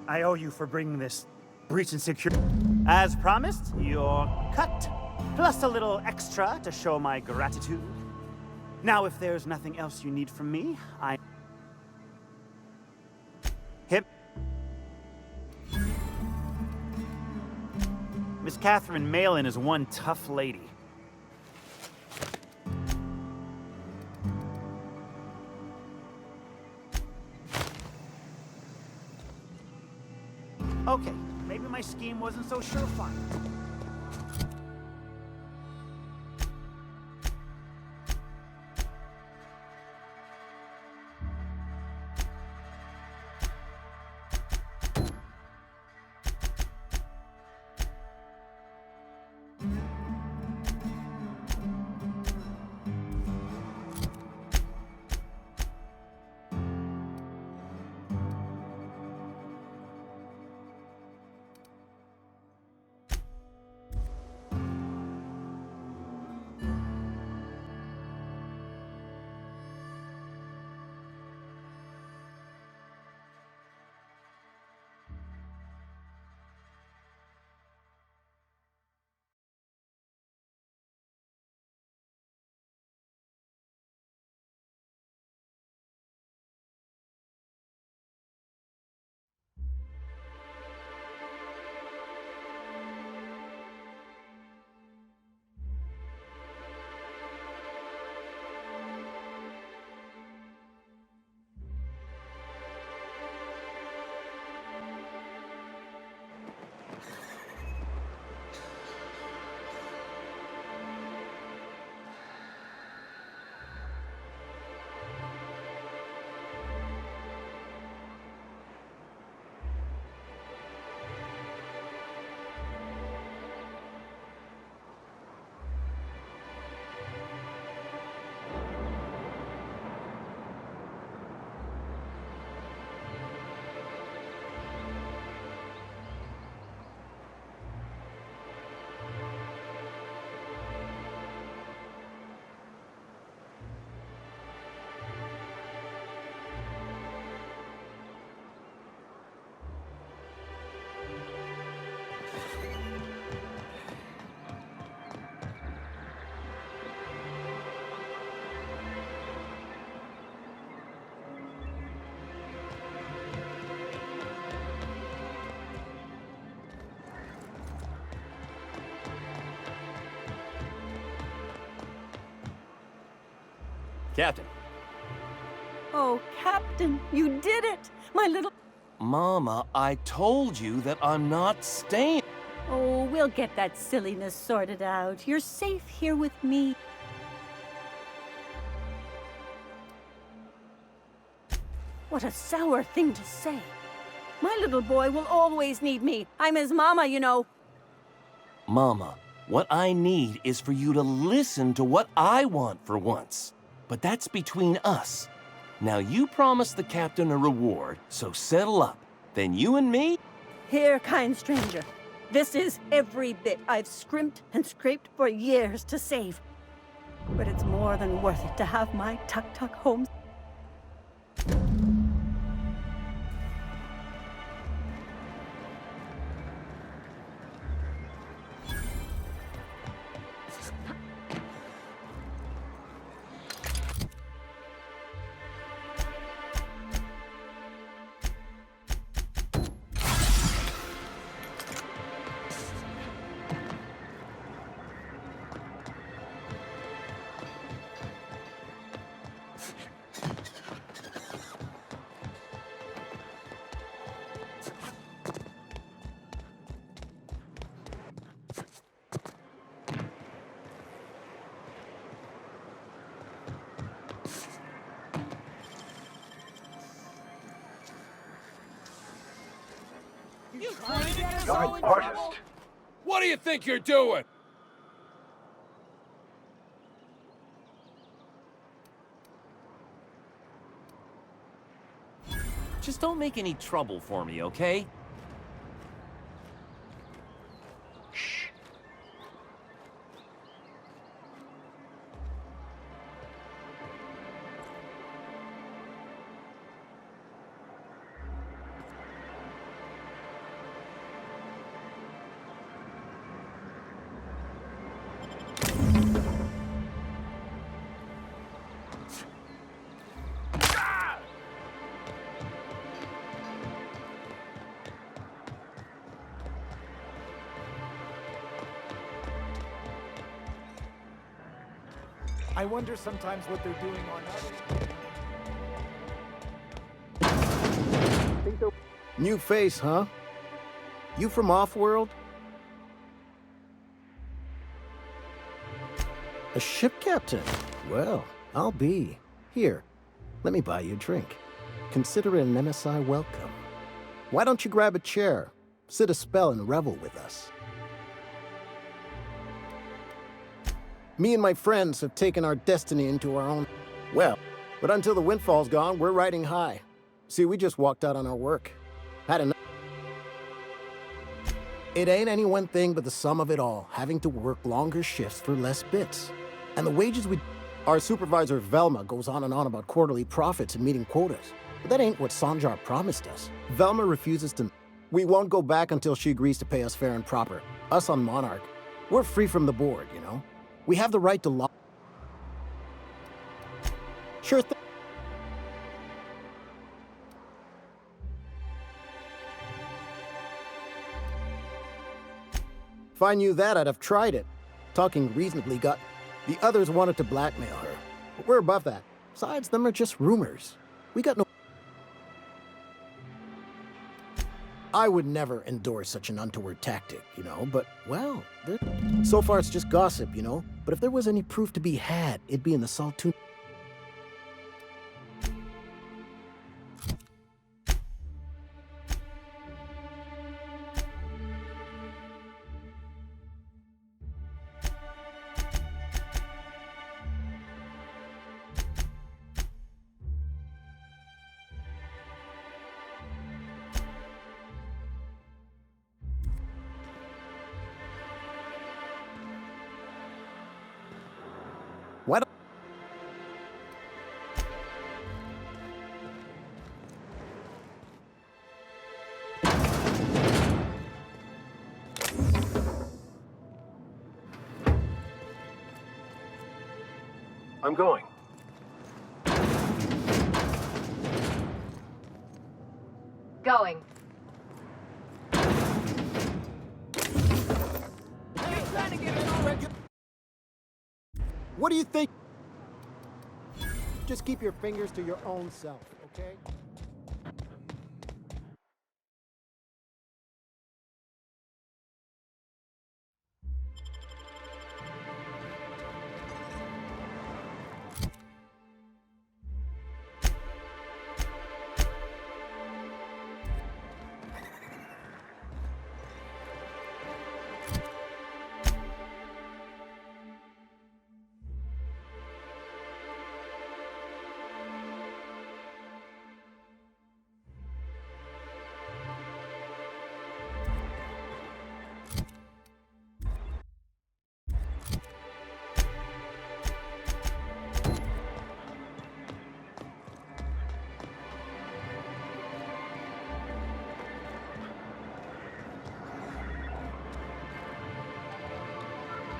I owe you for bringing this breach in security. As promised, you're cut, plus a little extra to show my gratitude. Now, if there's nothing else you need from me, I... Hip. Miss Catherine Malin is one tough lady. Okay, maybe my scheme wasn't so surefire. Captain. Oh, Captain, you did it! My little... Mama, I told you that I'm not staying. Oh, we'll get that silliness sorted out. You're safe here with me. What a sour thing to say. My little boy will always need me. I'm his mama, you know. Mama, what I need is for you to listen to what I want for once. But that's between us. Now you promised the captain a reward, so settle up. Then you and me? Here, kind stranger. This is every bit I've scrimped and scraped for years to save. But it's more than worth it to have my tuk-tuk home. Guard artist. What do you think you're doing? Just don't make any trouble for me, okay? I wonder sometimes what they're doing on others. New face, huh? You from Off-World? A ship captain? Well, I'll be. Here, let me buy you a drink. Consider it an MSI welcome. Why don't you grab a chair, sit a spell, and revel with us? Me and my friends have taken our destiny into our own... Well, but until the windfall's gone, we're riding high. See, we just walked out on our work. Had enough. It ain't any one thing but the sum of it all, having to work longer shifts for less bits. And the wages we... Our supervisor, Velma, goes on and on about quarterly profits and meeting quotas. But that ain't what Sanjar promised us. Velma refuses to... We won't go back until she agrees to pay us fair and proper. Us on Monarch. We're free from the board, you know? We have the right to law. Sure thing. If I knew that, I'd have tried it. Talking reasonably got... The others wanted to blackmail her. But we're above that. Besides, them are just rumors. We got no... I would never endorse such an untoward tactic, you know, but, well, so far it's just gossip, you know? But if there was any proof to be had, it'd be in the Saltoon... Why don't... I'm going. Going. What do you think? Just keep your fingers to your own self, okay?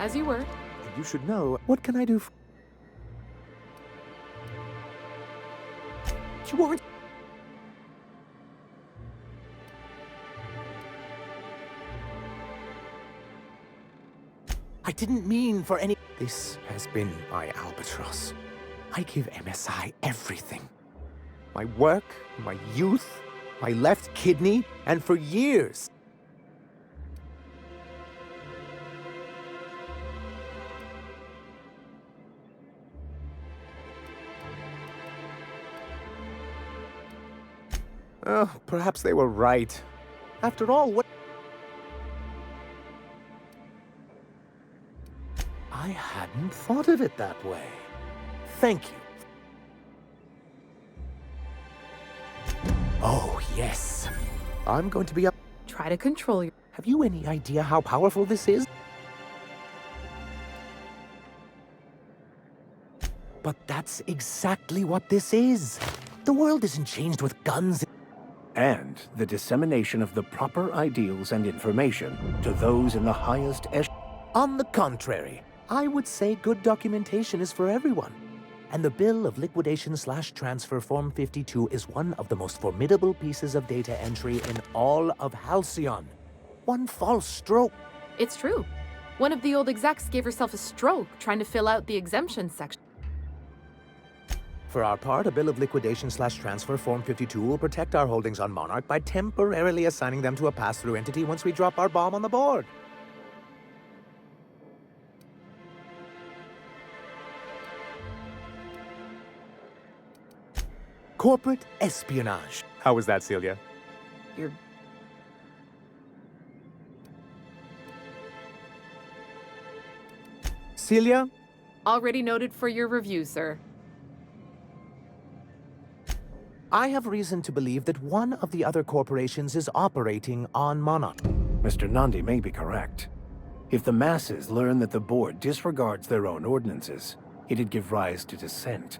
As you were. You should know. What can I do for... You weren't... I didn't mean for any... This has been my albatross. I give MSI everything. My work, my youth, my left kidney, and for years... Oh, perhaps they were right. After all, what... I hadn't thought of it that way. Thank you. Oh, yes. I'm going to be up... Try to control your... Have you any idea how powerful this is? But that's exactly what this is. The world isn't changed with guns. And the dissemination of the proper ideals and information to those in the highest On the contrary, I would say good documentation is for everyone. And the Bill of Liquidation/Transfer Form 52 is one of the most formidable pieces of data entry in all of Halcyon. One false stroke. It's true. One of the old execs gave herself a stroke trying to fill out the exemption section. For our part, a Bill of Liquidation/Transfer Form 52 will protect our holdings on Monarch by temporarily assigning them to a pass-through entity once we drop our bomb on the board. Corporate espionage. How was that, Celia? You're... Celia? Already noted for your review, sir. I have reason to believe that one of the other corporations is operating on Monarch. Mr. Nandi may be correct. If the masses learn that the board disregards their own ordinances, it'd give rise to dissent.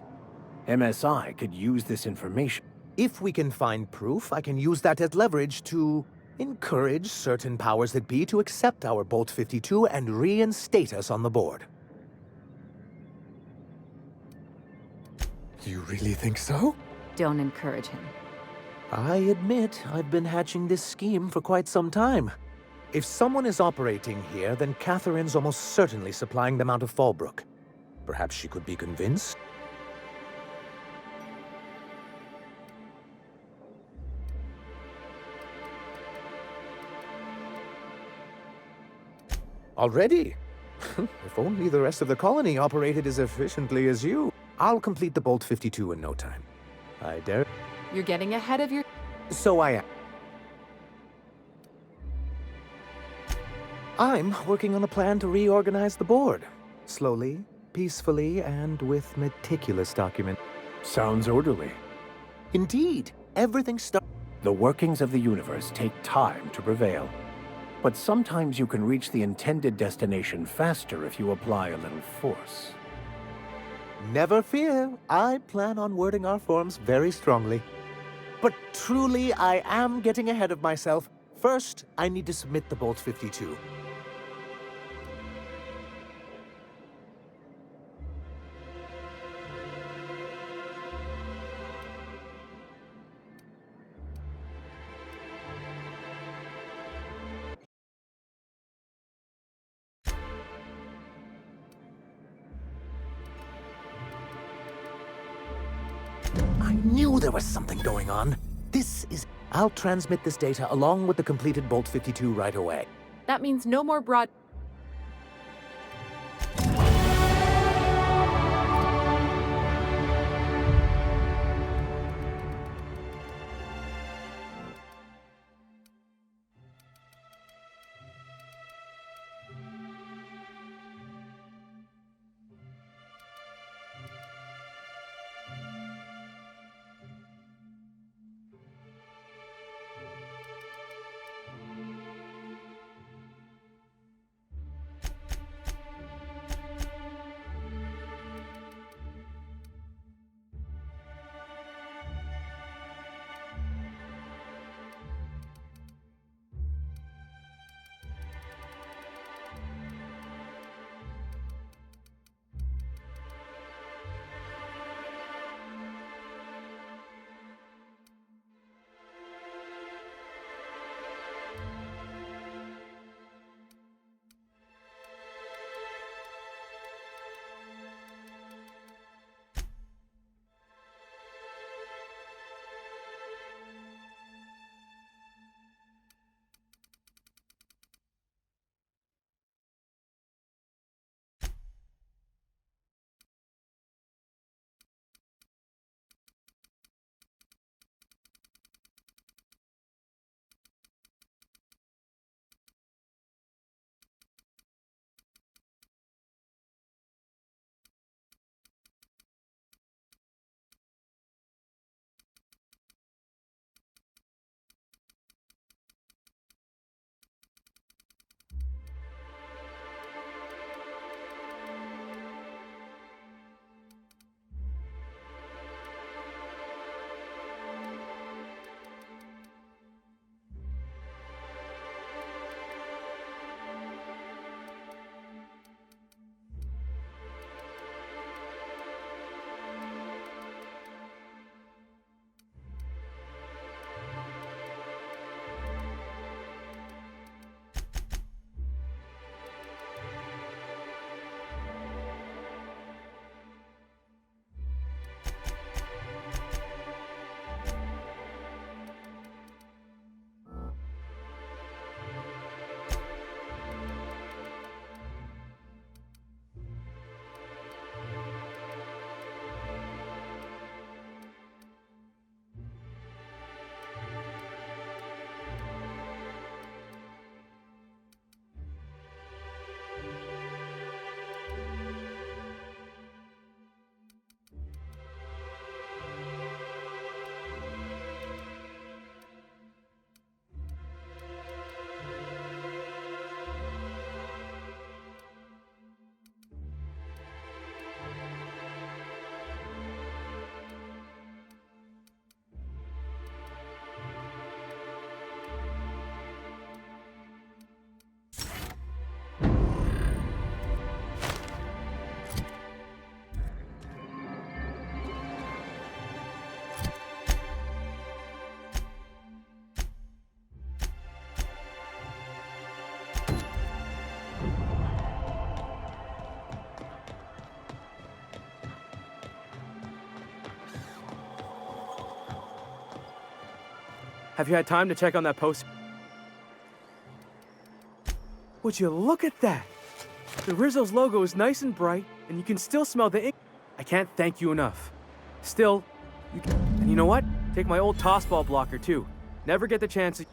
MSI could use this information. If we can find proof, I can use that as leverage to encourage certain powers that be to accept our Bolt 52 and reinstate us on the board. You really think so? Don't encourage him. I admit I've been hatching this scheme for quite some time. If someone is operating here, then Catherine's almost certainly supplying them out of Fallbrook. Perhaps she could be convinced? Already? If only the rest of the colony operated as efficiently as you. I'll complete the Bolt 52 in no time. I dare... You're getting ahead of your... So I am. I'm working on a plan to reorganize the board. Slowly, peacefully, and with meticulous document. Sounds orderly. Indeed. Everything starts... The workings of the universe take time to prevail. But sometimes you can reach the intended destination faster if you apply a little force. Never fear. I plan on wording our forms very strongly. But truly, I am getting ahead of myself. First, I need to submit the Bolt 52. I knew there was something going on. I'll transmit this data along with the completed Bolt 52 right away. That means no more broad... Have you had time to check on that post? Would you look at that? The Rizzo's logo is nice and bright, and you can still smell the ink. I can't thank you enough. Still, and you know what? Take my old tossball blocker, too. Never get the chance to...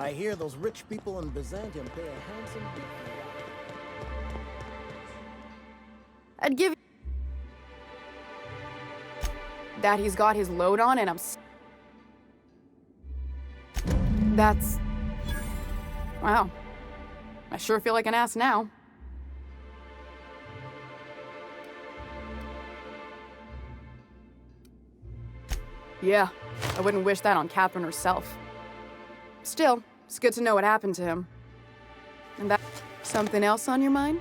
I hear those rich people in Byzantium pay a handsome fee. I'd give that he's got his load on and that's... Wow. I sure feel like an ass now. Yeah, I wouldn't wish that on Catherine herself. Still, it's good to know what happened to him. And that... Something else on your mind?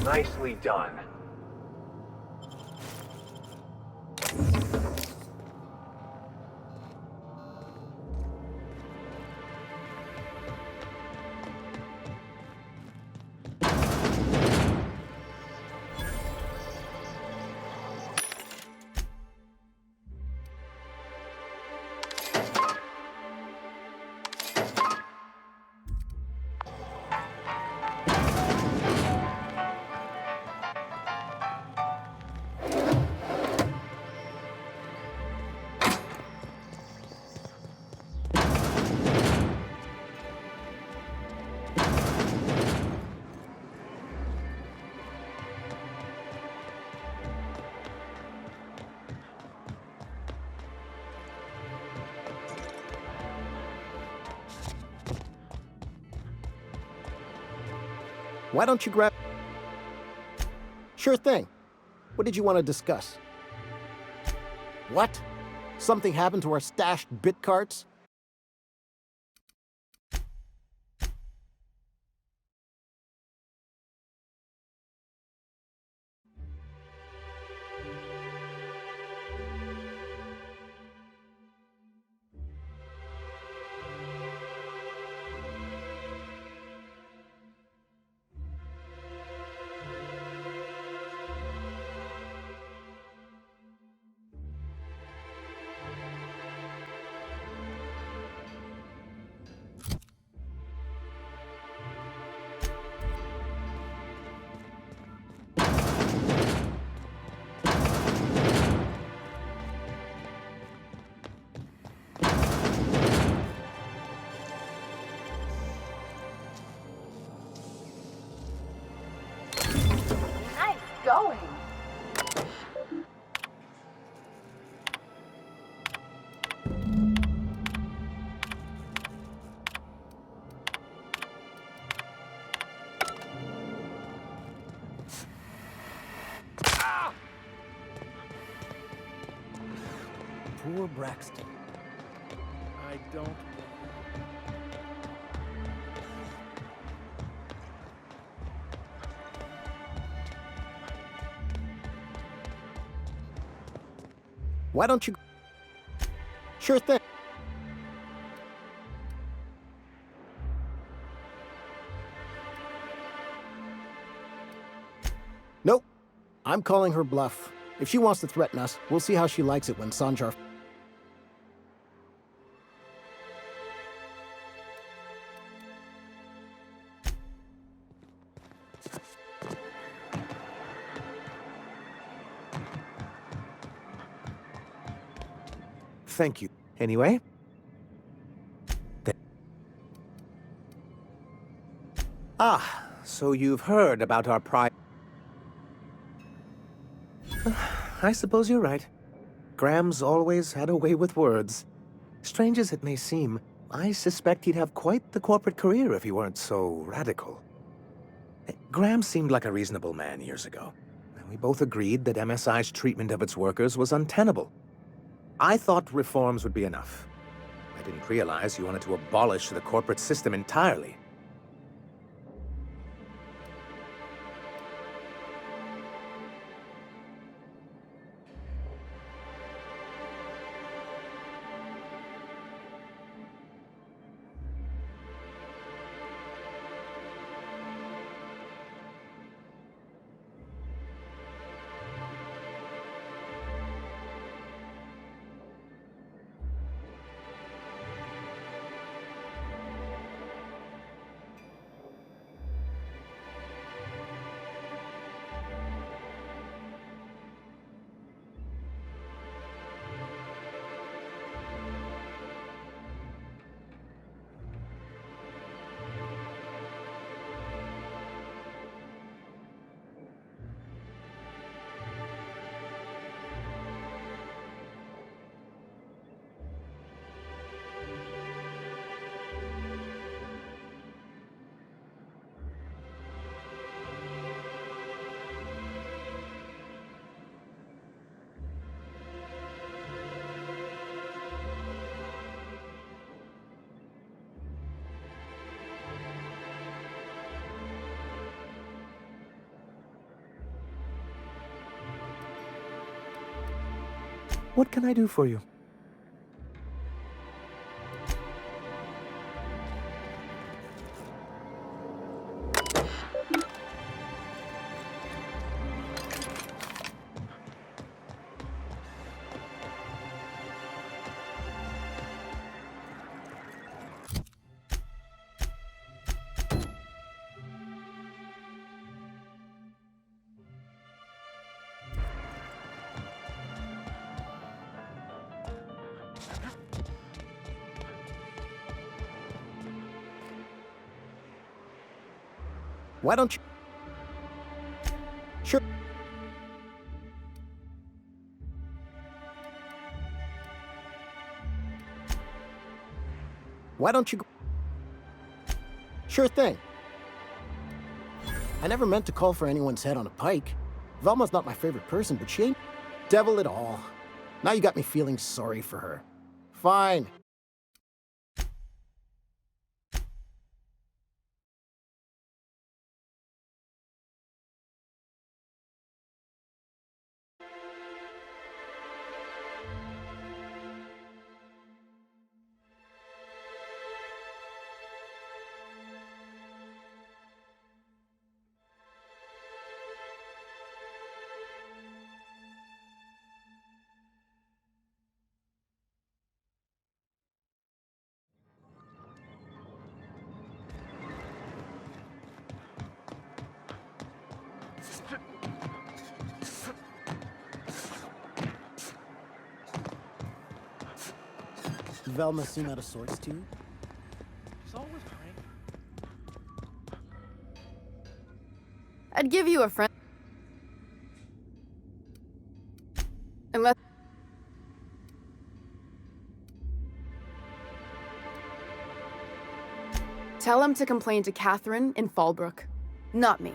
Nicely done. Why don't you grab... Sure thing. What did you want to discuss? What? Something happened to our stashed bit carts? Nice going. Poor Braxton. I don't... Why don't you... Sure thing. Nope. I'm calling her bluff. If she wants to threaten us, we'll see how she likes it when Sanjar... Thank you. Anyway? So you've heard about our I suppose you're right. Graham's always had a way with words. Strange as it may seem, I suspect he'd have quite the corporate career if he weren't so radical. Graham seemed like a reasonable man years ago, and we both agreed that MSI's treatment of its workers was untenable. I thought reforms would be enough. I didn't realize you wanted to abolish the corporate system entirely. What can I do for you? Why don't you... Sure. Why don't you... Sure thing. I never meant to call for anyone's head on a pike. Velma's not my favorite person, but she ain't devil at all. Now you got me feeling sorry for her. Fine. Velma seem out of sorts too? She's always cranky. I'd give you a friend. Unless. Tell him to complain to Catherine in Fallbrook, not me.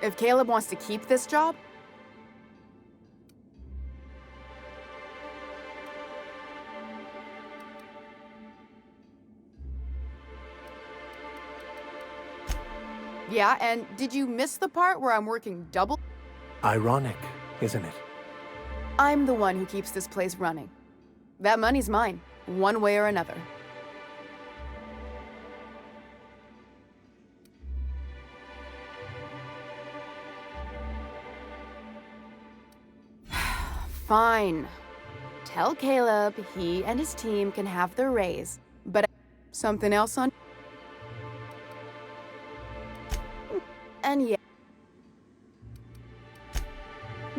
If Caleb wants to keep this job, yeah, and did you miss the part where I'm working double? Ironic, isn't it? I'm the one who keeps this place running. That money's mine, one way or another. Fine. Tell Caleb he and his team can have their raise, but something else on. And yeah.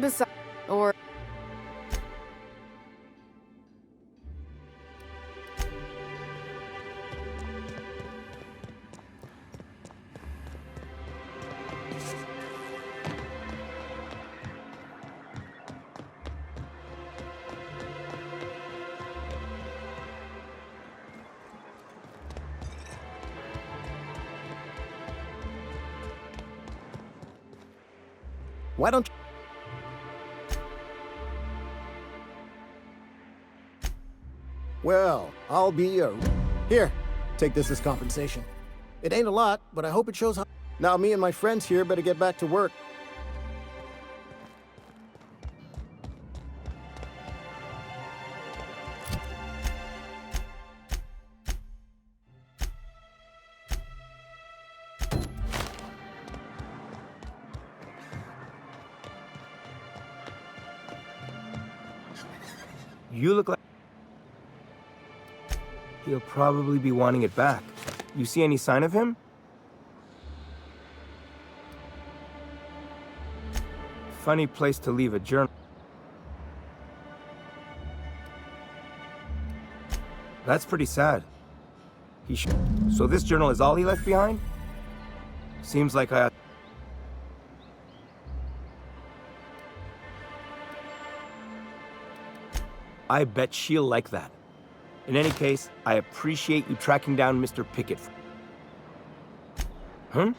Besides, or. Why don't you... Well, I'll be a... Here, take this as compensation. It ain't a lot, but I hope it shows how... Now me and my friends here better get back to work. You look like... He'll probably be wanting it back. You see any sign of him? Funny place to leave a journal. That's pretty sad. So this journal is all he left behind? Seems like I bet she'll like that. In any case, I appreciate you tracking down Mr. Pickett. Huh?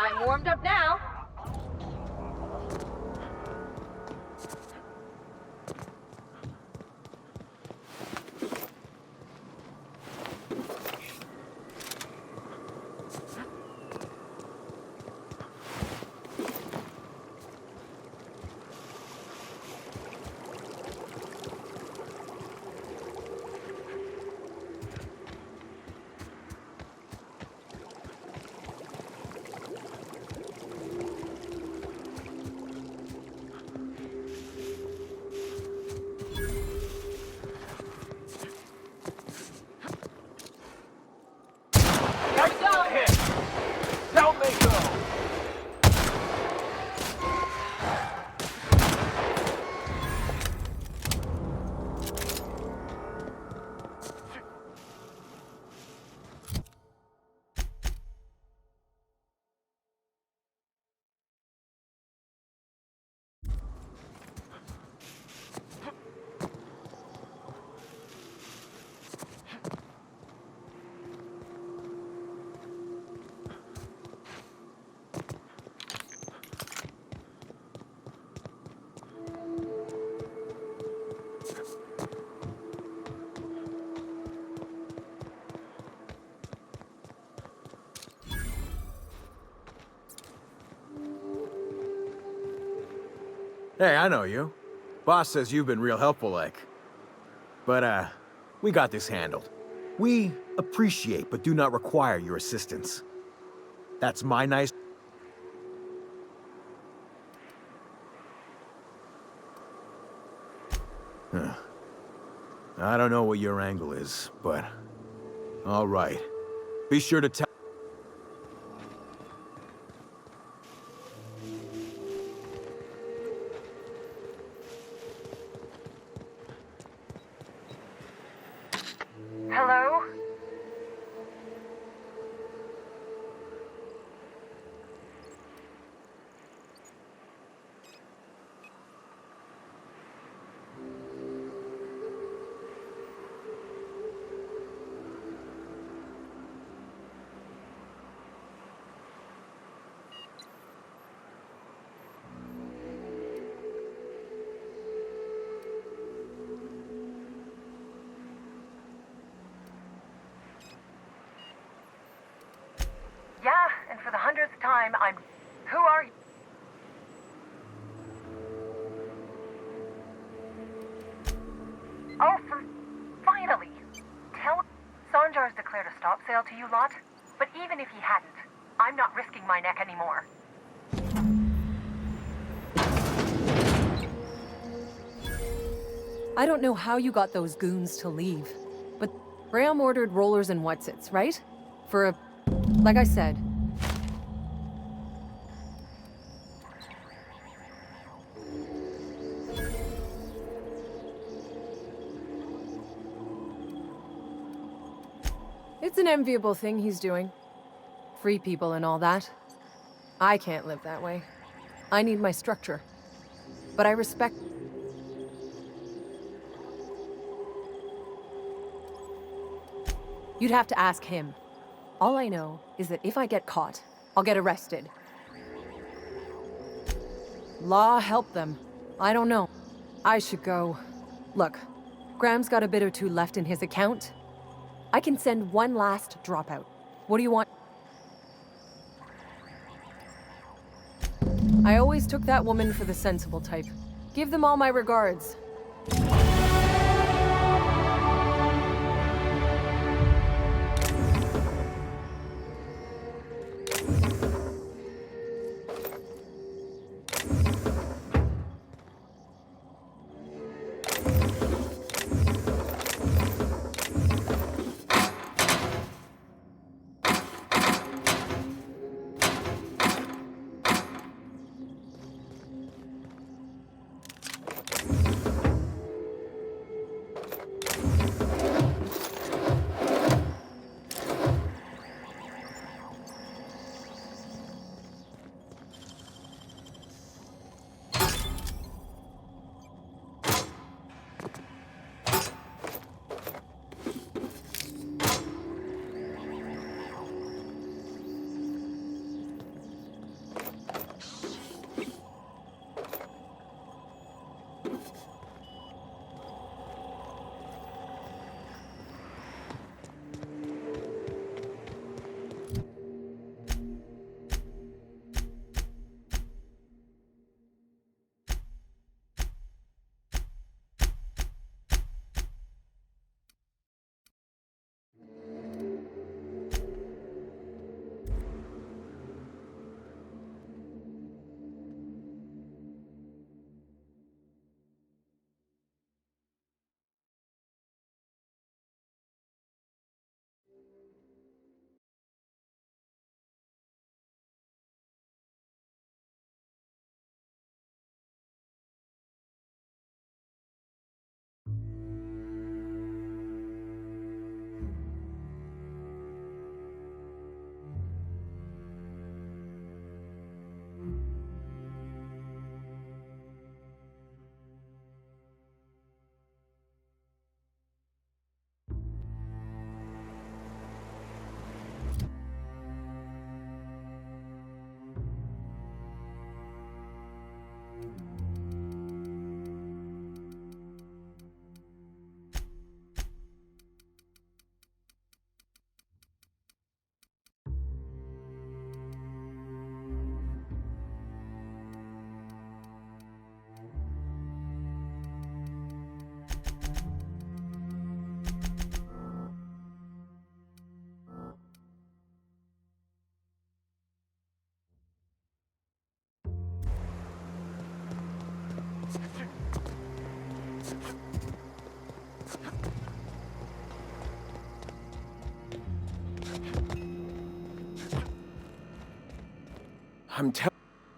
I'm warmed up now. Hey, I know you. Boss says you've been real helpful, like. But, we got this handled. We appreciate but do not require your assistance. That's my nice... Huh. I don't know what your angle is, but... all right. Be sure to tell... Hello? time, I'm... Who are you? Oh, finally! Tell Sanjar's declared a stop sale to you lot, but even if he hadn't, I'm not risking my neck anymore. I don't know how you got those goons to leave, but Graham ordered rollers and whatsits, right? For a... like I said. It's an enviable thing he's doing. Free people and all that. I can't live that way. I need my structure. But I respect... You'd have to ask him. All I know is that if I get caught, I'll get arrested. Law help them. I don't know. I should go. Look, Graham's got a bit or two left in his account. I can send one last dropout. What do you want? I always took that woman for the sensible type. Give them all my regards.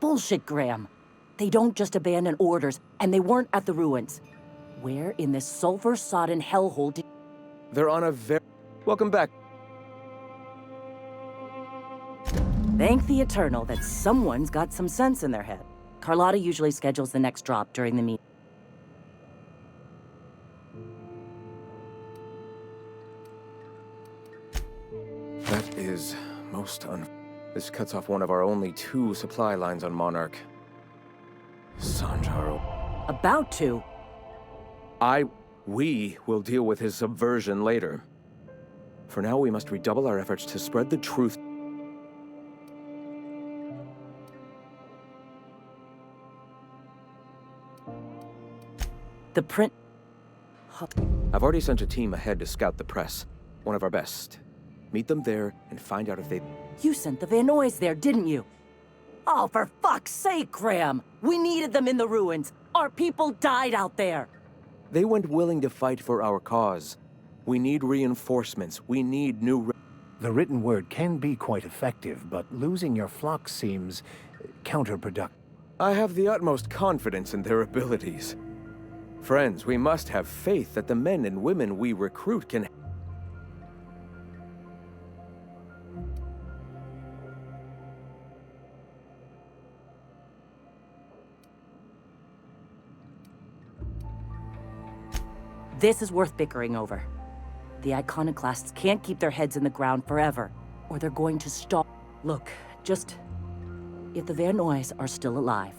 Bullshit, Graham. They don't just abandon orders, and they weren't at the ruins. Where in this sulfur-sodden hellhole did... They're on a very... Welcome back. Thank the Eternal that someone's got some sense in their head. Carlotta usually schedules the next drop during the meeting. That is most This cuts off one of our only 2 supply lines on Monarch. Sanjar... About to. We will deal with his subversion later. For now, we must redouble our efforts to spread the truth. The print... I've already sent a team ahead to scout the press. One of our best. Meet them there and find out if they... You sent the Van Noys there, didn't you? Oh, for fuck's sake, Graham! We needed them in the ruins. Our people died out there. They went willing to fight for our cause. We need reinforcements. We need new... The written word can be quite effective, but losing your flock seems counterproductive. I have the utmost confidence in their abilities. Friends, we must have faith that the men and women we recruit can... This is worth bickering over. The iconoclasts can't keep their heads in the ground forever, or they're going to stop. Look, just... If the Van Noys are still alive,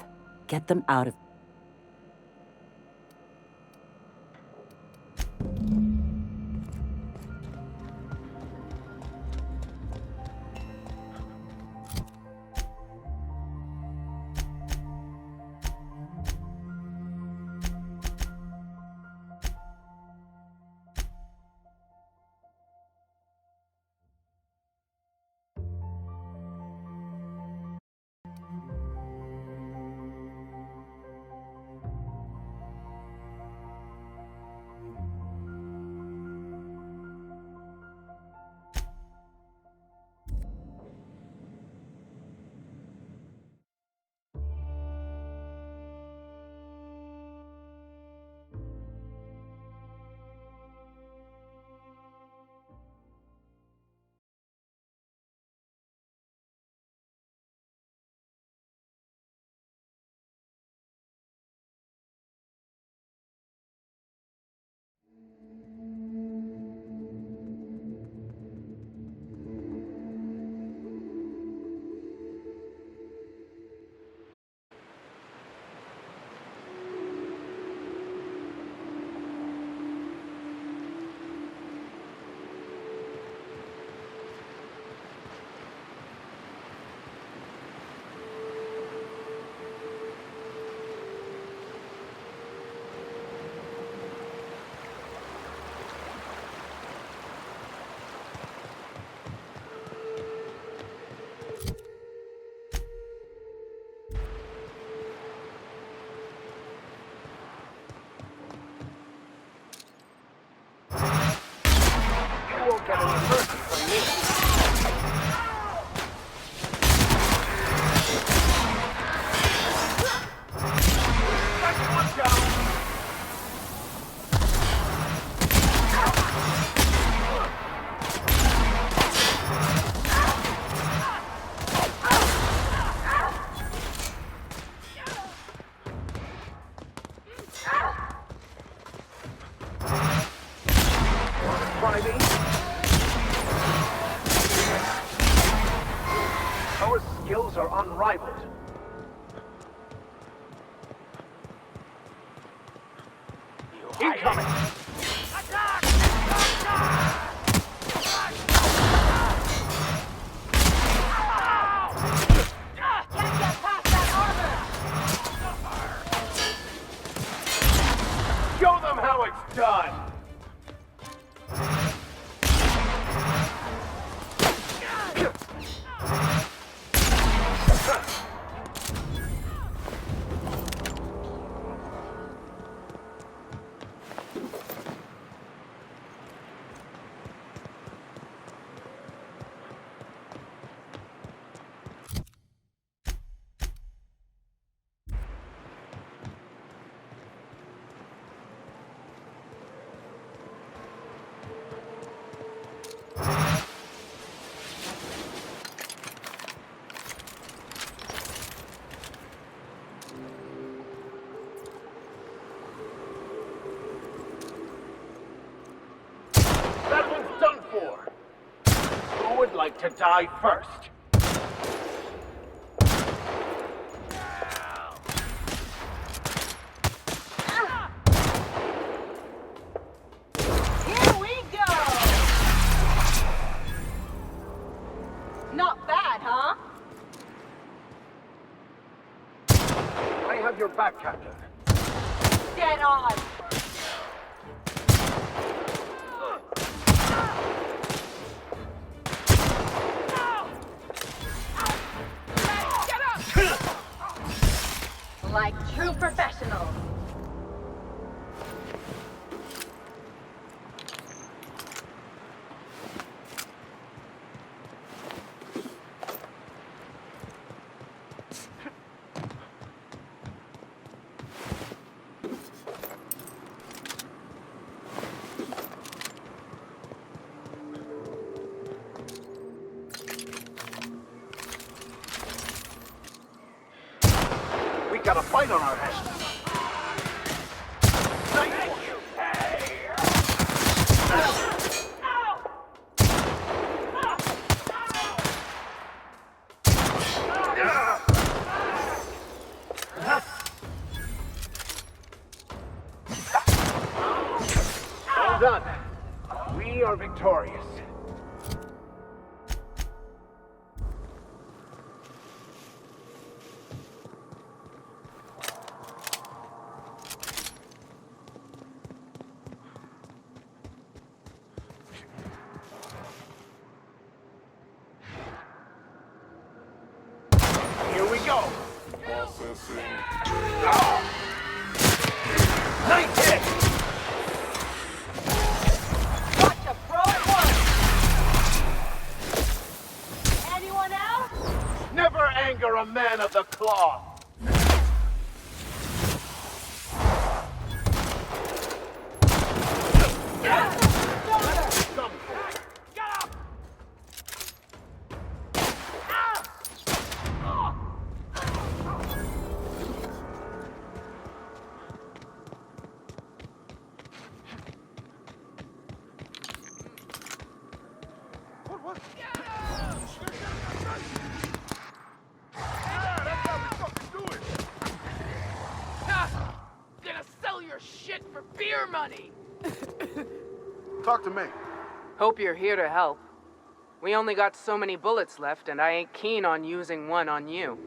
get them out of... Our skills are unrivaled. Incoming! Show them how it's done! That one's done for. Who would like to die first? Here we go! Not bad, huh? I have your back, Captain. Dead on! Like true professionals. We got a fight on our hands. Well done. We are victorious. Here we go. Processing. Nice hit. Gotcha, bro! Anyone else? Never anger a man of the claw. Gonna sell your shit for beer money! Talk to me. Hope you're here to help. We only got so many bullets left, and I ain't keen on using one on you.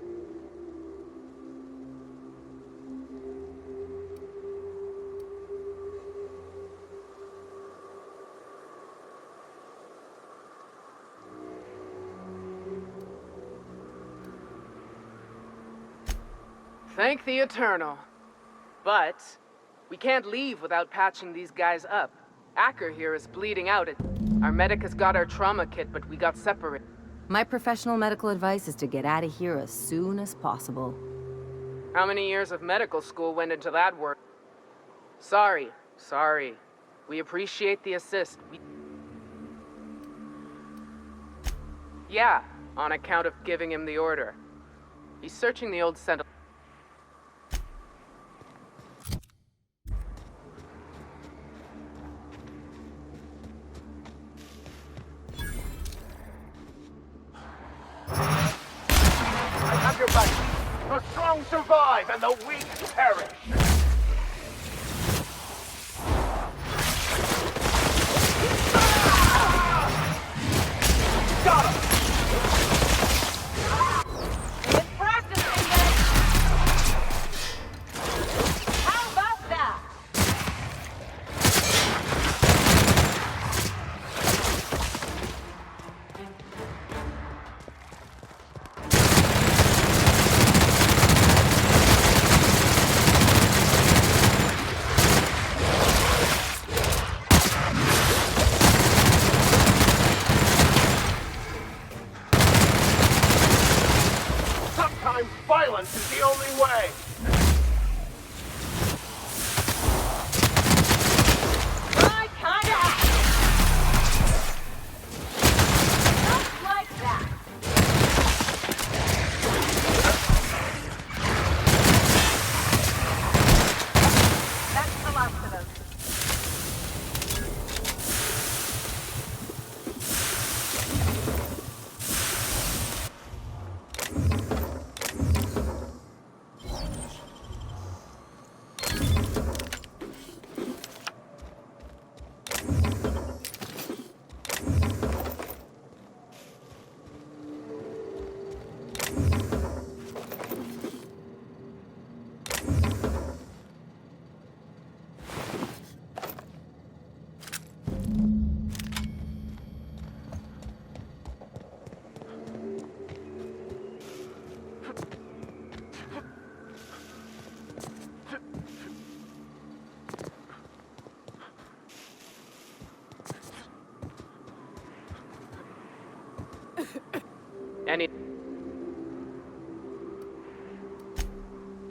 Thank the Eternal. But we can't leave without patching these guys up. Acker here is bleeding out. Our medic has got our trauma kit, but we got separated. My professional medical advice is to get out of here as soon as possible. How many years of medical school went into that work? Sorry. We appreciate the assist. Yeah, on account of giving him the order. He's searching the old Sentinel. I have your back. The strong survive and the weak perish. Got him! It's practicing then! How about that?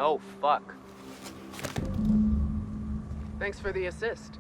Oh, fuck. Thanks for the assist.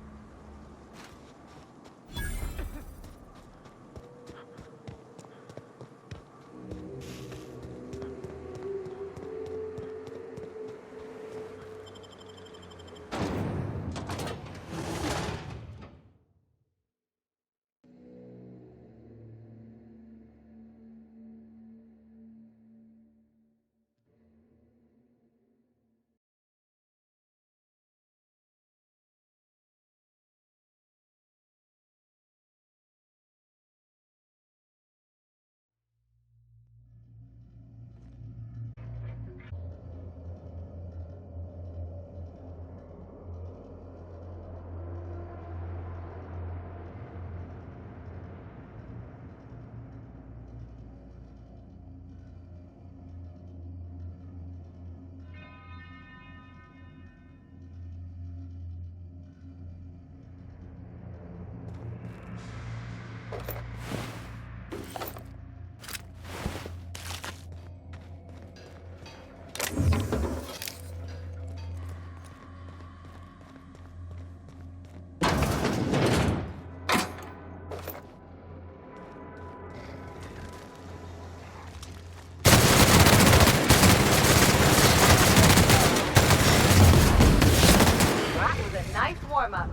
warm-up.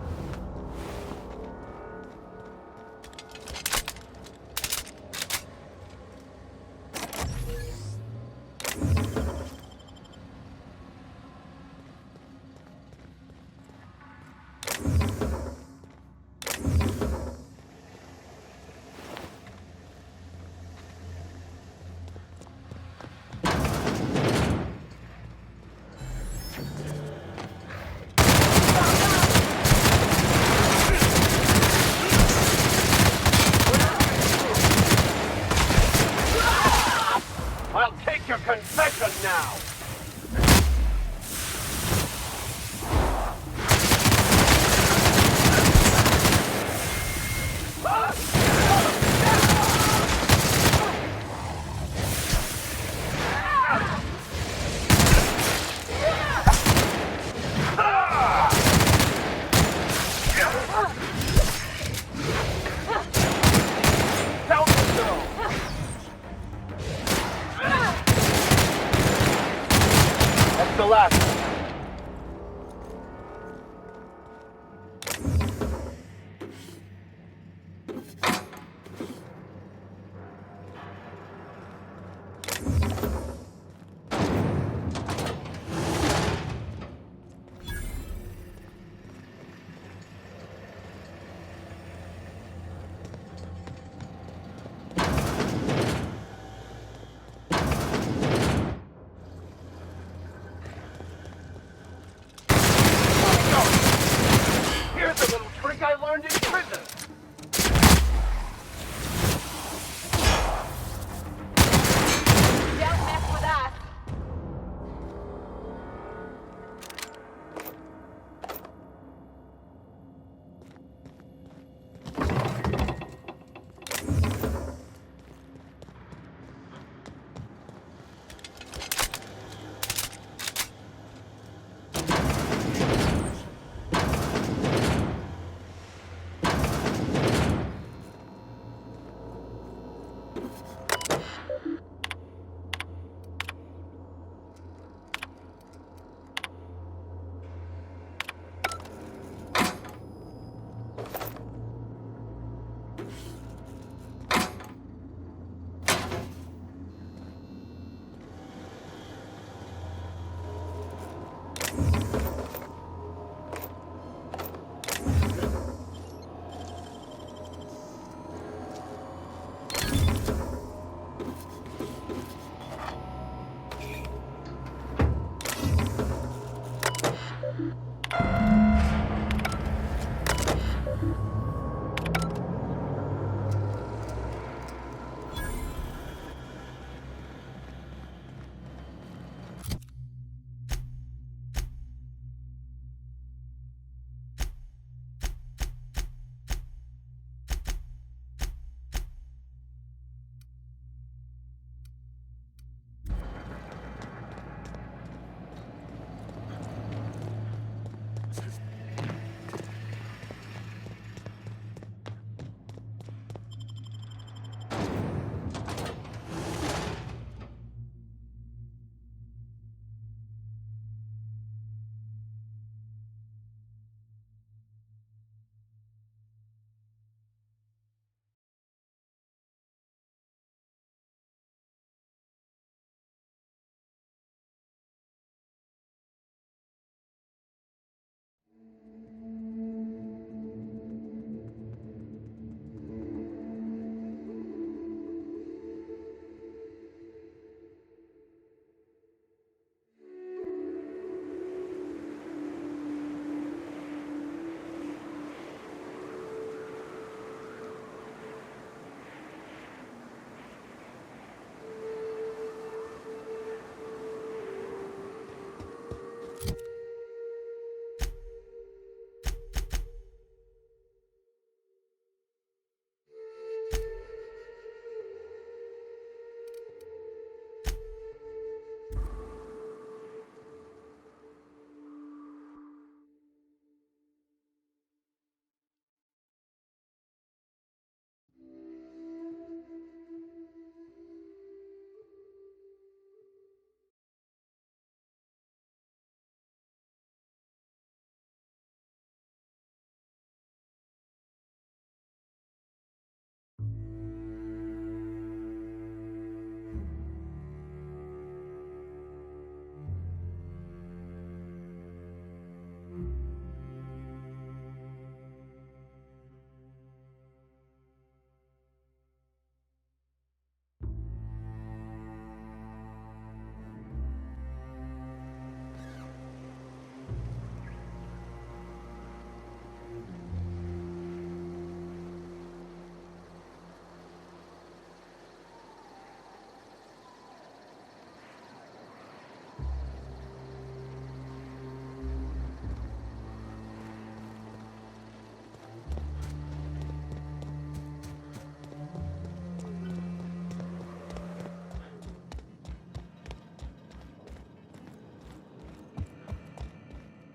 I'll take your confession now! That's the last one. Here's a little trick I learned in prison. Don't mess with us.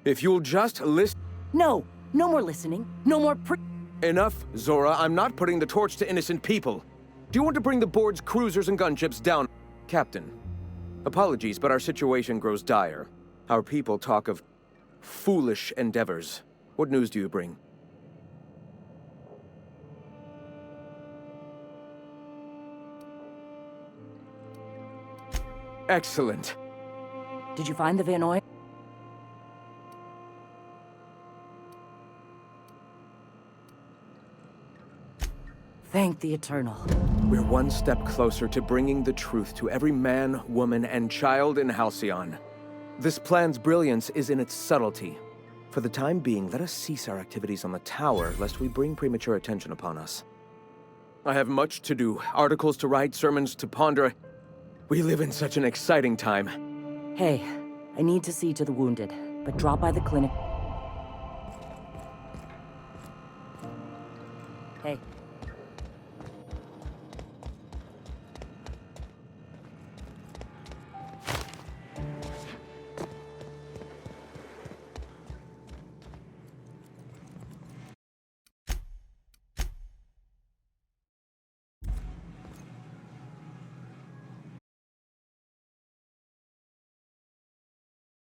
If you'll just listen... No! No more listening. No more Enough, Zora. I'm not putting the torch to innocent people. Do you want to bring the board's cruisers and gunships down? Captain, apologies, but our situation grows dire. Our people talk of foolish endeavors. What news do you bring? Excellent. Did you find the Vanoy? Thank the Eternal. We're one step closer to bringing the truth to every man, woman, and child in Halcyon. This plan's brilliance is in its subtlety. For the time being, let us cease our activities on the tower, lest we bring premature attention upon us. I have much to do, articles to write, sermons to ponder. We live in such an exciting time. Hey, I need to see to the wounded, but drop by the clinic. Hey,